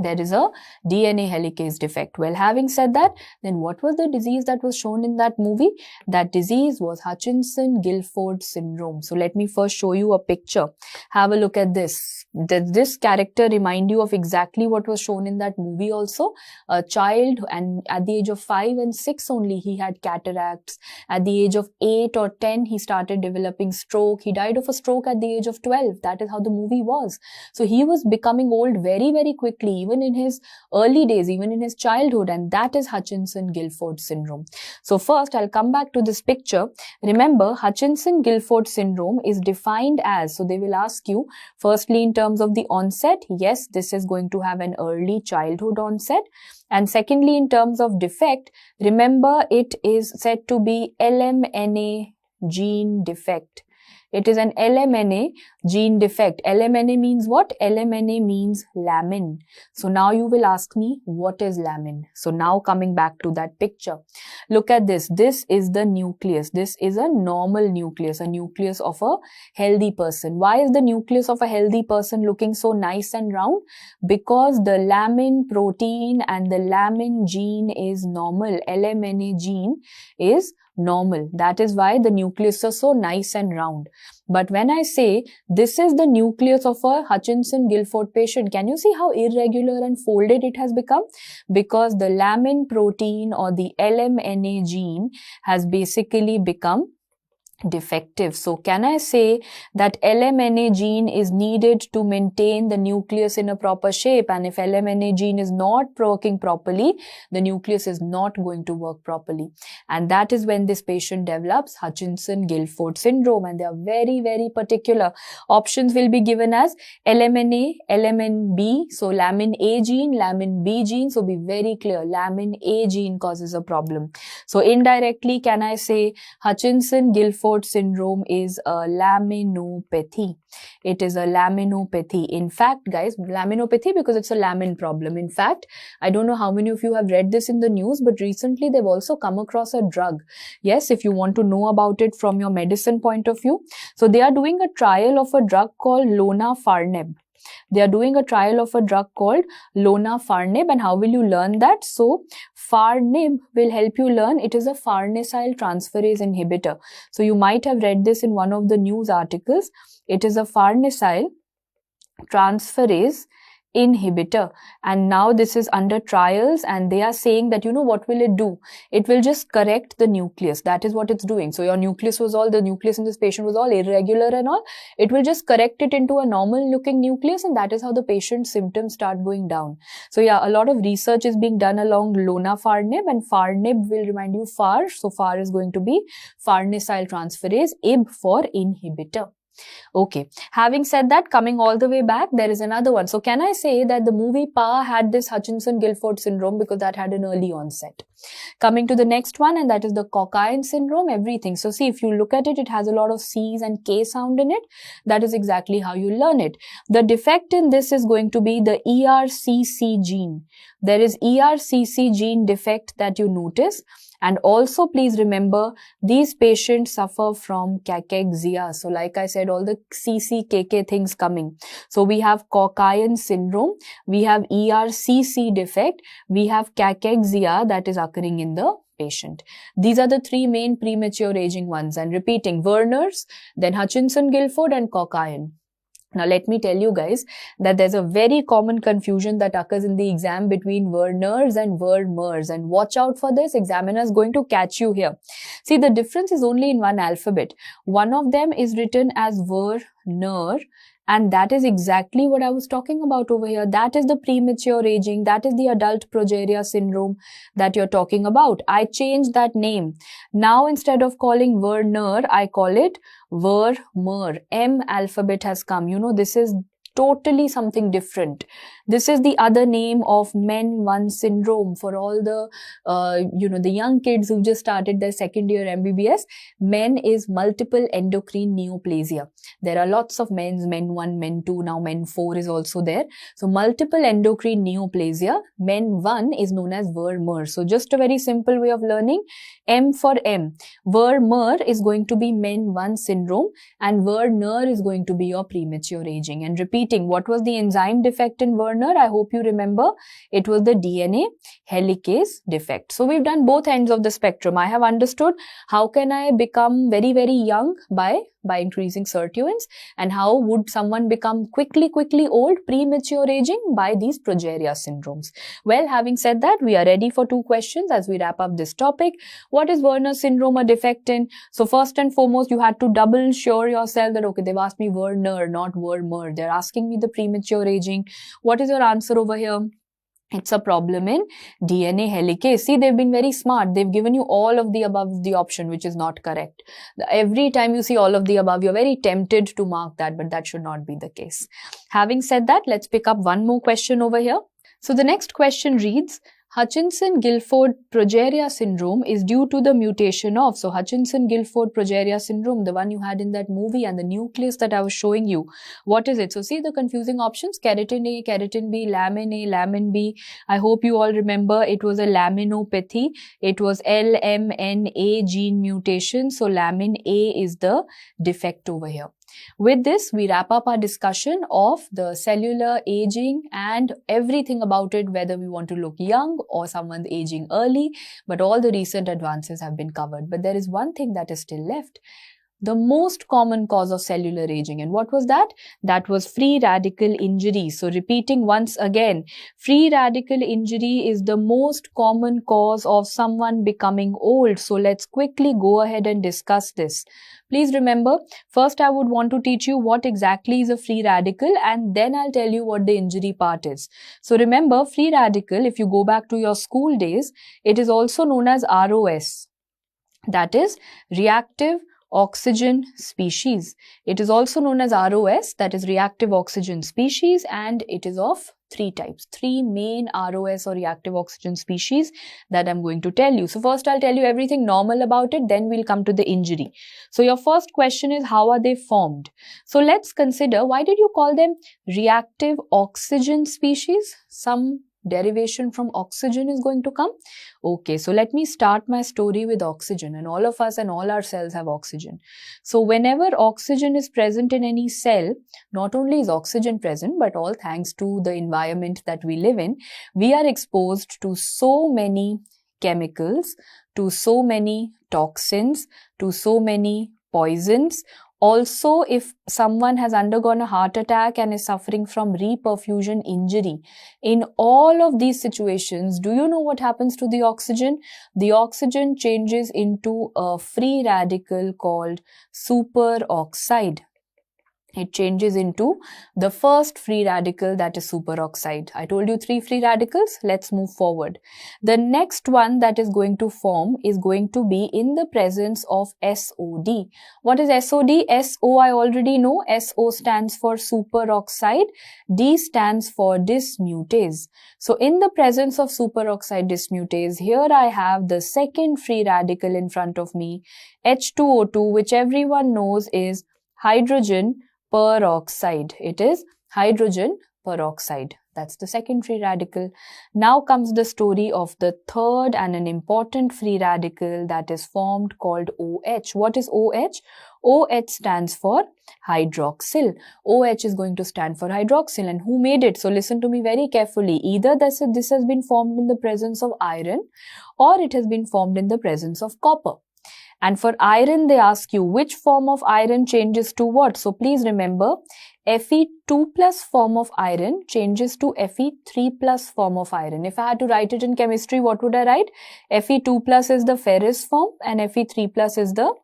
There is a DNA helicase defect. Well, having said that, then what was the disease that was shown in that movie? That disease was Hutchinson-Gilford syndrome. So let me first show you a picture. Have a look at this. Does this character remind you of exactly what was shown in that movie also? A child, and at the age of 5 and 6 only, he had cataracts. At the age of 8 or 10, he started developing stroke. He died of a stroke at the age of 12. That is how the movie was. So he was becoming old very quickly, even in his early days, even in his childhood, and that is Hutchinson-Gilford syndrome. So first, I'll come back to this picture. Remember, Hutchinson-Gilford syndrome is defined as, so they will ask you, firstly in terms of the onset, yes, this is going to have an early childhood onset. And secondly, in terms of defect, remember it is said to be LMNA gene defect. It is an LMNA gene defect. LMNA means what? LMNA means lamin. So now you will ask me, what is lamin? So now coming back to that picture, look at this. This is the nucleus. This is a normal nucleus, a nucleus of a healthy person. Why is the nucleus of a healthy person looking so nice and round? Because the lamin protein and the lamin gene is normal. LMNA gene is normal. That is why the nucleus is so nice and round. But when I say this is the nucleus of a Hutchinson-Gilford patient, can you see how irregular and folded it has become? Because the lamin protein or the LMNA gene has basically become defective. So can I say that LMNA gene is needed to maintain the nucleus in a proper shape, and if LMNA gene is not working properly, the nucleus is not going to work properly, and that is when this patient develops Hutchinson-Gilford syndrome. And they are very particular. Options will be given as LMNA, LMNB, so lamin A gene, lamin B gene. So be very clear, lamin A gene causes a problem. So indirectly, can I say Hutchinson-Gilford syndrome is a laminopathy. It is a laminopathy. In fact, guys, laminopathy because it's a lamin problem. In fact, I don't know how many of you have read this in the news, but recently they've also come across a drug. Yes, if you want to know about it from your medicine point of view. So they are doing a trial of a drug called lonafarnib. They are doing a trial of a drug called lonafarnib, and how will you learn that? So farnib will help you learn. It is a farnesyl transferase inhibitor. So you might have read this in one of the news articles. It is a farnesyl transferase inhibitor, and now this is under trials, and they are saying that, you know, what will it do? It will just correct the nucleus. That is what it's doing. So your nucleus was all, the nucleus in this patient was all irregular and all. It will just correct it into a normal looking nucleus, and that is how the patient's symptoms start going down. So yeah, a lot of research is being done along lonafarnib, and farnib will remind you far. So far is going to be farnesyl transferase, ib for inhibitor. Okay, having said that, coming all the way back, there is another one. So can I say that the movie Pa had this Hutchinson-Gilford syndrome because that had an early onset? Coming to the next one, and that is the Cockayne syndrome, everything. So see, if you look at it, it has a lot of C's and K sound in it. That is exactly how you learn it. The defect in this is going to be the ERCC gene. There is ERCC gene defect that you notice. And also please remember, these patients suffer from cachexia. So like I said, all the CCKK things coming. So we have Cockayne syndrome, we have ERCC defect, we have cachexia that is occurring in the patient. These are the three main premature aging ones. And repeating, Werner's, then Hutchinson-Gilford and Cockayne. Now, let me tell you guys that there's a very common confusion that occurs in the exam between Werners and Vermeers, and watch out for this. Examiner is going to catch you here. See, the difference is only in one alphabet. One of them is written as Werner, and that is exactly what I was talking about over here. That is the premature aging. That is the adult progeria syndrome that you're talking about. I changed that name. Now, instead of calling Werner, I call it Vermeer. M alphabet has come. You know, this is totally something different. This is the other name of Men 1 syndrome for all the, the young kids who just started their second year MBBS. Men is multiple endocrine neoplasia. There are lots of Men 1, Men 2, now Men 4 is also there. So multiple endocrine neoplasia. Men 1 is known as Vermeer. So just a very simple way of learning. M for M. Vermeer is going to be Men 1 syndrome, and Werner is going to be your premature aging. And repeating, what was the enzyme defect in Werner? I hope you remember. It was the DNA helicase defect. So we've done both ends of the spectrum. I have understood how can I become very, very young by increasing sirtuins, and how would someone become quickly old, premature aging, by these progeria syndromes. Well, having said that, we are ready for 2 questions as we wrap up this topic. What is Werner syndrome a defect in? So first and foremost, you had to double sure yourself that, okay, they've asked me Werner, not Vermeer. They're asking me the premature aging. What is your answer over here? It's a problem in DNA helicase. See, they've been very smart. They've given you all of the above the option, which is not correct. Every time you see all of the above, you're very tempted to mark that, but that should not be the case. Having said that, let's pick up one more question over here. So the next question reads, Hutchinson-Gilford progeria syndrome is due to the mutation of, so Hutchinson-Gilford progeria syndrome, the one you had in that movie and the nucleus that I was showing you. What is it? So see the confusing options, keratin A, keratin B, lamin A, lamin B. I hope you all remember it was a laminopathy. It was LMNA gene mutation. So lamin A is the defect over here. With this, we wrap up our discussion of the cellular aging and everything about it, whether we want to look young or someone's aging early, but all the recent advances have been covered. But there is one thing that is still left. The most common cause of cellular aging. And what was that? That was free radical injury. So repeating once again, free radical injury is the most common cause of someone becoming old. So let's quickly go ahead and discuss this. Please remember, first I would want to teach you what exactly is a free radical, and then I'll tell you what the injury part is. So remember, free radical, if you go back to your school days, it is also known as ROS. That is reactive oxygen species. It is also known as ROS, that is reactive oxygen species, and it is of 3 types, 3 main ROS or reactive oxygen species that I'm going to tell you. So first I'll tell you everything normal about it, then we'll come to the injury. So your first question is, how are they formed? So let's consider, why did you call them reactive oxygen species? Some derivation from oxygen is going to come. Okay, so let me start my story with oxygen, and all of us and all our cells have oxygen. So whenever oxygen is present in any cell, not only is oxygen present, but all thanks to the environment that we live in, we are exposed to so many chemicals, to so many toxins, to so many poisons. Also, if someone has undergone a heart attack and is suffering from reperfusion injury, in all of these situations, do you know what happens to the oxygen? The oxygen changes into a free radical called superoxide. It changes into the first free radical, that is superoxide. I told you 3 free radicals. Let's move forward. The next one that is going to form is going to be in the presence of SOD. What is SOD? SO I already know. SO stands for superoxide. D stands for dismutase. So in the presence of superoxide dismutase, here I have the second free radical in front of me, H2O2, which everyone knows is hydrogen peroxide. It is hydrogen peroxide. That's the second free radical. Now comes the story of the third and an important free radical that is formed called OH. What is OH? OH stands for hydroxyl. OH is going to stand for hydroxyl. And who made it? So listen to me very carefully. Either this has been formed in the presence of iron, or it has been formed in the presence of copper. And for iron, they ask you which form of iron changes to what. So please remember, Fe2 plus form of iron changes to Fe3 plus form of iron. If I had to write it in chemistry, what would I write? Fe2 plus is the ferrous form and Fe3 plus is the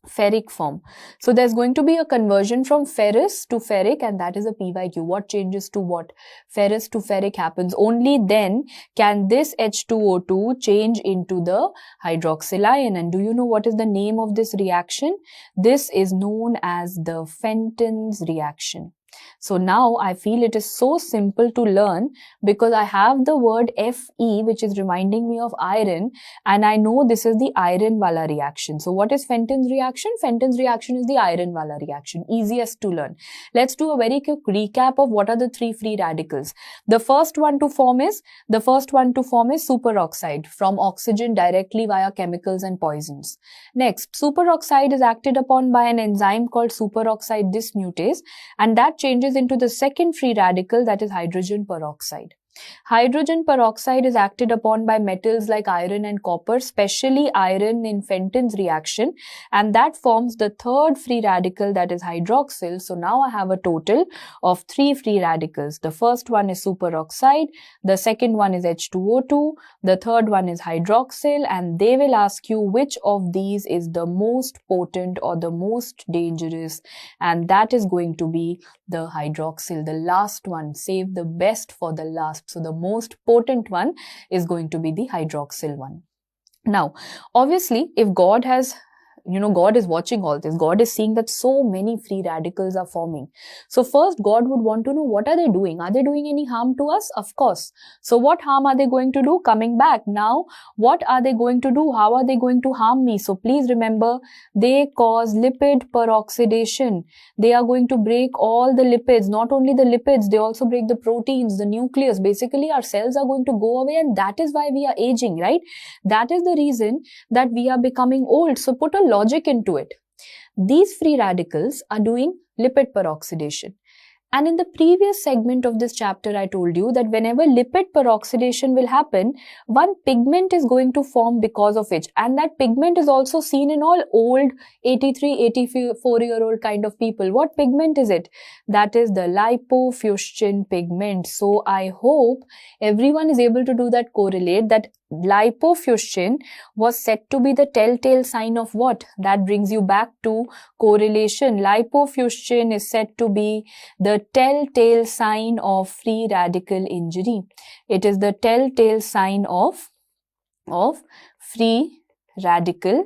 ferric form. So there's going to be a conversion from ferrous to ferric, and that is a PYQ. What changes to what? Ferrous to ferric happens. Only then can this H2O2 change into the hydroxyl ion. And do you know what is the name of this reaction? This is known as the Fenton's reaction. So now I feel it is so simple to learn because I have the word Fe, which is reminding me of iron, and I know this is the iron wala reaction. So what is Fenton's reaction? Fenton's reaction is the iron wala reaction. Easiest to learn. Let's do a very quick recap of what are the three free radicals. The first one to form is superoxide from oxygen directly via chemicals and poisons. Next, superoxide is acted upon by an enzyme called superoxide dismutase, and that changes into the second free radical, that is hydrogen peroxide. Hydrogen peroxide is acted upon by metals like iron and copper, especially iron in Fenton's reaction, and that forms the third free radical, that is hydroxyl. So now I have a total of three free radicals. The first one is superoxide, the second one is H2O2, the third one is hydroxyl, and they will ask you which of these is the most potent or the most dangerous, and that is going to be the hydroxyl, the last one. Save the best for the last. So the most potent one is going to be the hydroxyl one. Now, obviously, if God has, God is watching all this. God is seeing that so many free radicals are forming. So first, God would want to know, what are they doing? Are they doing any harm to us? Of course. So what harm are they going to do? Coming back now, what are they going to do? How are they going to harm me? So please remember, they cause lipid peroxidation. They are going to break all the lipids. Not only the lipids, they also break the proteins, the nucleus. Basically, our cells are going to go away, and that is why we are aging, right? That is the reason that we are becoming old. So put a logic into it. These free radicals are doing lipid peroxidation. And in the previous segment of this chapter, I told you that whenever lipid peroxidation will happen, one pigment is going to form because of it. And that pigment is also seen in all old 83, 84-year-old kind of people. What pigment is it? That is the lipofuscin pigment. So I hope everyone is able to do that correlate, that lipofuscin was said to be the telltale sign of what? That brings you back to correlation. Lipofuscin is said to be the telltale sign of free radical injury. It is the telltale sign of free radical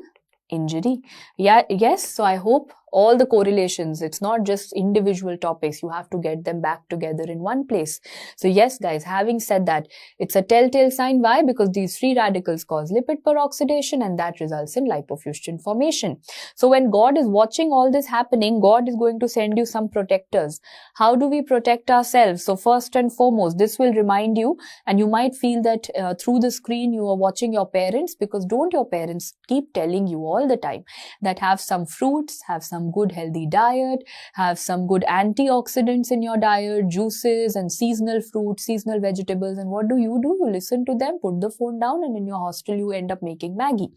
injury. Yeah, yes. So I hope all the correlations, it's not just individual topics, you have to get them back together in one place. So yes guys, having said that, it's a telltale sign. Why? Because these free radicals cause lipid peroxidation, and that results in lipofuscin formation. So when God is watching all this happening, God is going to send you some protectors. How do we protect ourselves? So first and foremost, this will remind you, and you might feel that through the screen you are watching your parents, because don't your parents keep telling you all the time that have some fruits, have some good healthy diet, have some good antioxidants in your diet, juices and seasonal fruits, seasonal vegetables, and what do? You listen to them, put the phone down, and in your hostel you end up making Maggie.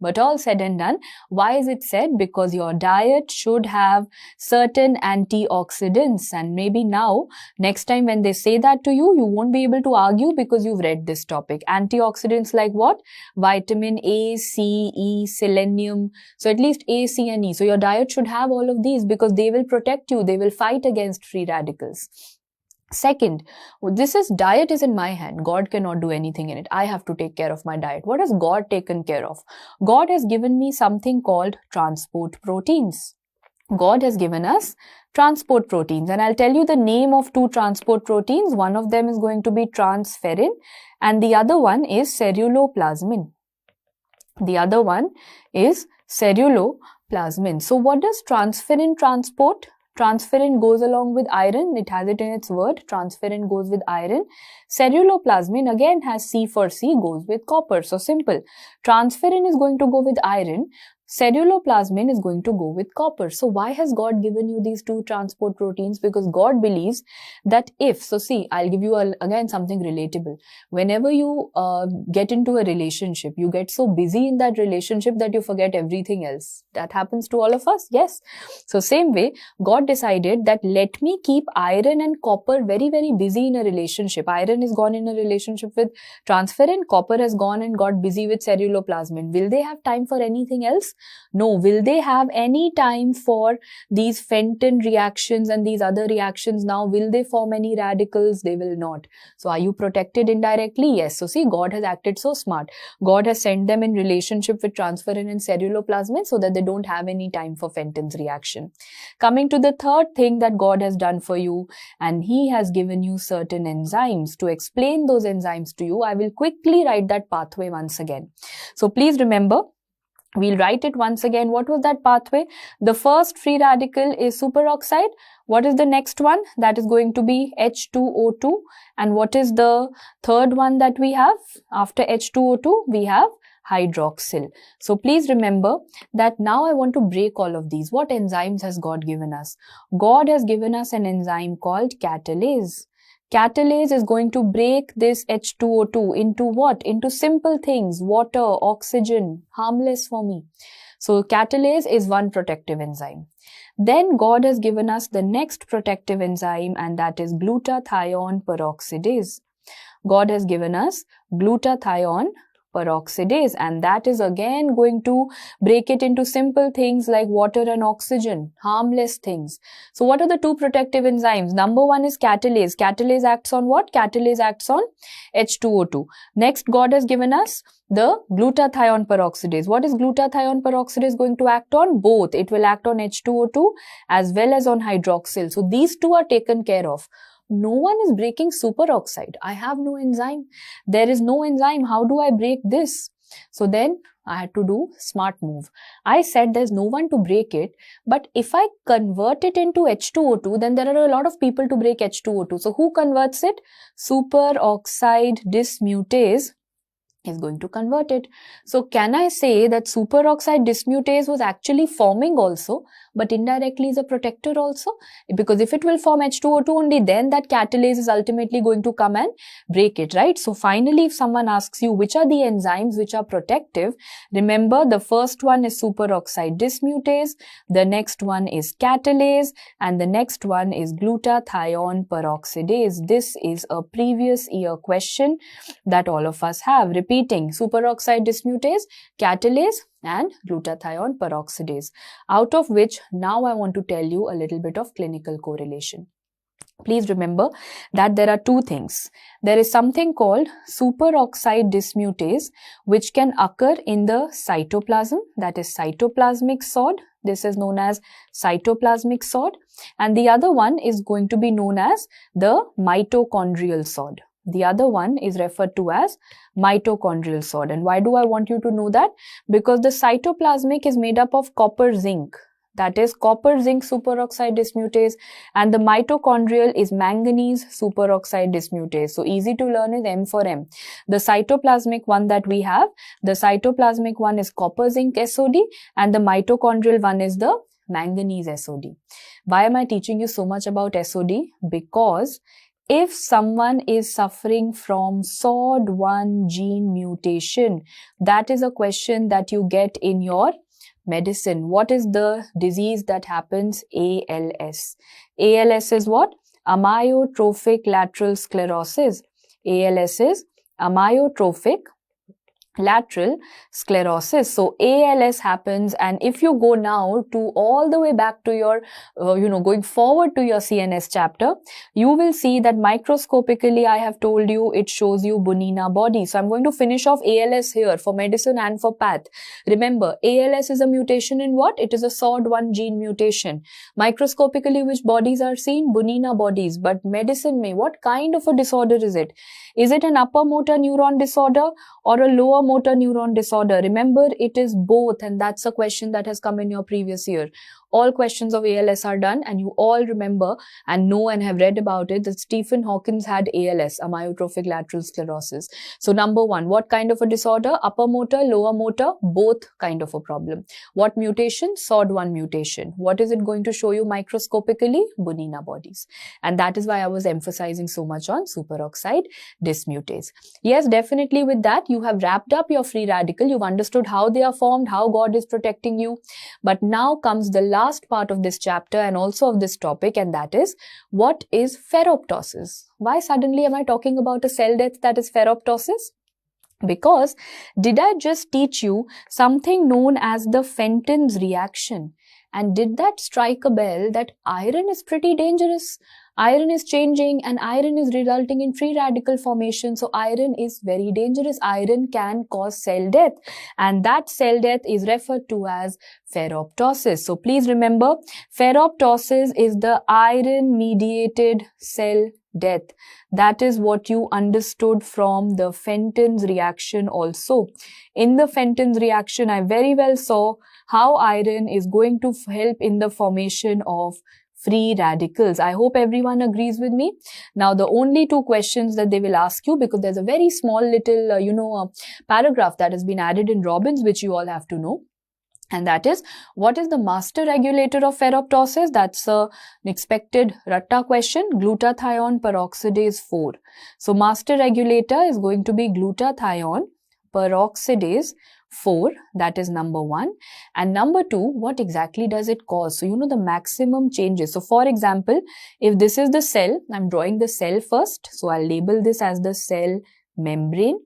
But all said and done, why is it said? Because your diet should have certain antioxidants, and maybe now next time when they say that to you, you won't be able to argue because you've read this topic. Antioxidants like what? Vitamin A, C, E, selenium. So at least A, C and E. So your diet should have all of these because they will protect you. They will fight against free radicals. Second, diet is in my hand. God cannot do anything in it. I have to take care of my diet. What has God taken care of? God has given me something called transport proteins. God has given us transport proteins, and I'll tell you the name of two transport proteins. One of them is going to be transferrin and the other one is ceruloplasmin. The other one is ceruloplasmin. So what does transferrin transport? Transferrin goes along with iron. It has it in its word. Transferrin goes with iron. Ceruloplasmin again has C for C, goes with copper. So simple. Transferrin is going to go with iron. Ceruloplasmin is going to go with copper. So why has God given you these two transport proteins? Because God believes that see, I'll give you again something relatable. Whenever you get into a relationship, you get so busy in that relationship that you forget everything else. That happens to all of us. Yes. So same way, God decided that let me keep iron and copper very, very busy in a relationship. Iron is gone in a relationship with transferrin, copper has gone and got busy with ceruloplasmin. Will they have time for anything else? No. Will they have any time for these Fenton reactions and these other reactions now? Will they form any radicals? They will not. So are you protected indirectly? Yes. So see, God has acted so smart. God has sent them in relationship with transferrin and ceruloplasmin so that they don't have any time for Fenton's reaction. Coming to the third thing that God has done for you, and He has given you certain enzymes. To explain those enzymes to you, I will quickly write that pathway once again. So please remember, we'll write it once again. What was that pathway? The first free radical is superoxide. What is the next one? That is going to be H2O2. And what is the third one that we have? After H2O2, we have hydroxyl. So please remember that now I want to break all of these. What enzymes has God given us? God has given us an enzyme called catalase. Catalase is going to break this H2O2 into what? Into simple things, water, oxygen, harmless for me. So catalase is one protective enzyme. Then God has given us the next protective enzyme, and that is glutathione peroxidase. God has given us glutathione peroxidase, and that is again going to break it into simple things like water and oxygen, harmless things. So what are the two protective enzymes? Number one is catalase. Catalase acts on what? Catalase acts on H2O2. Next, God has given us the glutathione peroxidase. What is glutathione peroxidase going to act on? Both. It will act on H2O2 as well as on hydroxyl. So these two are taken care of. No one is breaking superoxide. I have no enzyme. There is no enzyme. How do I break this? So then I had to do smart move. I said there's no one to break it, but if I convert it into H2O2, then there are a lot of people to break H2O2. So who converts it? Superoxide dismutase is going to convert it. So can I say that superoxide dismutase was actually forming also, but indirectly is a protector also? Because if it will form H2O2 only, then that catalase is ultimately going to come and break it, right? So finally, if someone asks you which are the enzymes which are protective, remember the first one is superoxide dismutase, the next one is catalase, and the next one is glutathione peroxidase. This is a previous year question that all of us have. Repeating, superoxide dismutase, catalase, and glutathione peroxidase, out of which now I want to tell you a little bit of clinical correlation. Please remember that there are two things. There is something called superoxide dismutase, which can occur in the cytoplasm, that is cytoplasmic sod. This is known as cytoplasmic sod. And the other one is going to be known as the mitochondrial sod. The other one is referred to as mitochondrial sod. And why do I want you to know that? Because the cytoplasmic is made up of copper zinc. That is copper zinc superoxide dismutase, and the mitochondrial is manganese superoxide dismutase. So easy to learn is M for M. The cytoplasmic one that we have, the cytoplasmic one is copper zinc SOD, and the mitochondrial one is the manganese SOD. Why am I teaching you so much about SOD? Because if someone is suffering from SOD1 gene mutation, that is a question that you get in your medicine. What is the disease that happens? ALS. ALS is what? Amyotrophic lateral sclerosis. ALS is amyotrophic lateral sclerosis. So ALS happens, and if you go now to all the way back to your, going forward to your CNS chapter, you will see that microscopically I have told you it shows you Bonina body. So I'm going to finish off ALS here for medicine and for path. Remember, ALS is a mutation in what? It is a SOD1 gene mutation. Microscopically, which bodies are seen? Bonina bodies. But medicine may, what kind of a disorder is it? Is it an upper motor neuron disorder or a lower motor neuron disorder? Remember, it is both, and that's a question that has come in your previous year. all questions of ALS are done, and you all remember and know and have read about it that Stephen Hawking had ALS, amyotrophic lateral sclerosis. So number one, what kind of a disorder? Upper motor, lower motor, both kind of a problem. What mutation? SOD1 mutation. What is it going to show you microscopically? Bunina bodies. And that is why I was emphasizing so much on superoxide dismutase. Yes, definitely with that, you have wrapped up your free radical. You've understood how they are formed, how God is protecting you. But now comes the last part of this chapter and also of this topic, and that is, what is ferroptosis? Why suddenly am I talking about a cell death that is ferroptosis? Because did I just teach you something known as the Fenton's reaction? And did that strike a bell that iron is pretty dangerous? Iron is changing and iron is resulting in free radical formation. So iron is very dangerous. Iron can cause cell death, and that cell death is referred to as ferroptosis. So please remember, ferroptosis is the iron mediated cell death. That is what you understood from the Fenton's reaction also. In the Fenton's reaction, I very well saw how iron is going to help in the formation of free radicals. I hope everyone agrees with me. Now, the only two questions that they will ask you, because there's a very small little, paragraph that has been added in Robbins, which you all have to know. And that is, what is the master regulator of ferroptosis? That's an expected Ratta question. Glutathione peroxidase 4. So master regulator is going to be glutathione peroxidase 4, that is number one. And number two, what exactly does it cause? So, the maximum changes. So, for example, if this is the cell, I'm drawing the cell first. So, I'll label this as the cell membrane.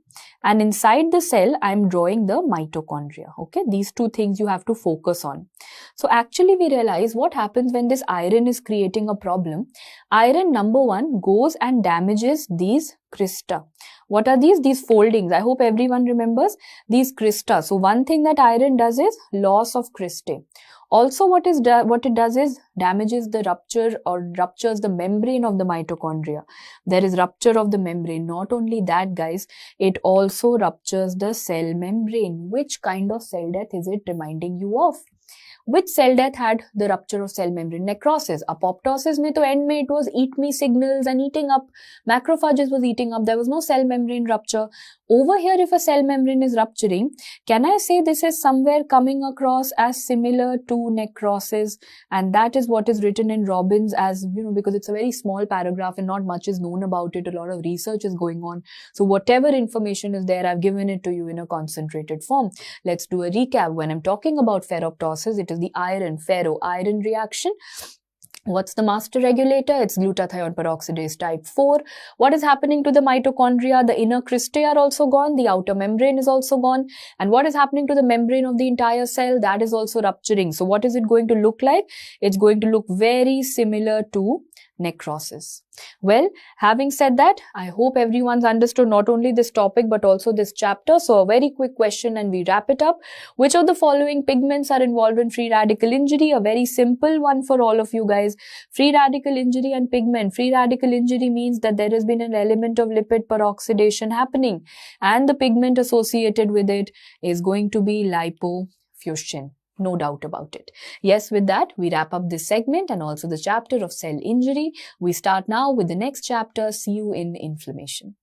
And inside the cell, I'm drawing the mitochondria. Okay, these two things you have to focus on. So, actually, we realize what happens when this iron is creating a problem. Iron, number one, goes and damages these crista. What are these? These foldings. I hope everyone remembers these crista. So one thing that iron does is loss of cristae. Also, what it does is damages the rupture or ruptures the membrane of the mitochondria. There is rupture of the membrane. Not only that, guys, it also ruptures the cell membrane. Which kind of cell death is it reminding you of? Which cell death had the rupture of cell membrane? Necrosis. Apoptosis mein to end mein it was eat me signals and eating up. Macrophages was eating up. There was no cell membrane rupture. Over here, if a cell membrane is rupturing, can I say this is somewhere coming across as similar to necrosis? And that is what is written in Robbins as, because it's a very small paragraph and not much is known about it. A lot of research is going on. So whatever information is there, I've given it to you in a concentrated form. Let's do a recap. When I'm talking about ferroptosis, it is the iron reaction. What's the master regulator? It's glutathione peroxidase type 4. What is happening to the mitochondria? The inner cristae are also gone. The outer membrane is also gone. And what is happening to the membrane of the entire cell? That is also rupturing. So what is it going to look like? It's going to look very similar to necrosis. Well, having said that, I hope everyone's understood not only this topic but also this chapter. So a very quick question and we wrap it up. Which of the following pigments are involved in free radical injury? A very simple one for all of you guys. Free radical injury and pigment. Free radical injury means that there has been an element of lipid peroxidation happening, and the pigment associated with it is going to be lipofuscin. No doubt about it. Yes, with that, we wrap up this segment and also the chapter of cell injury. We start now with the next chapter. See you in inflammation.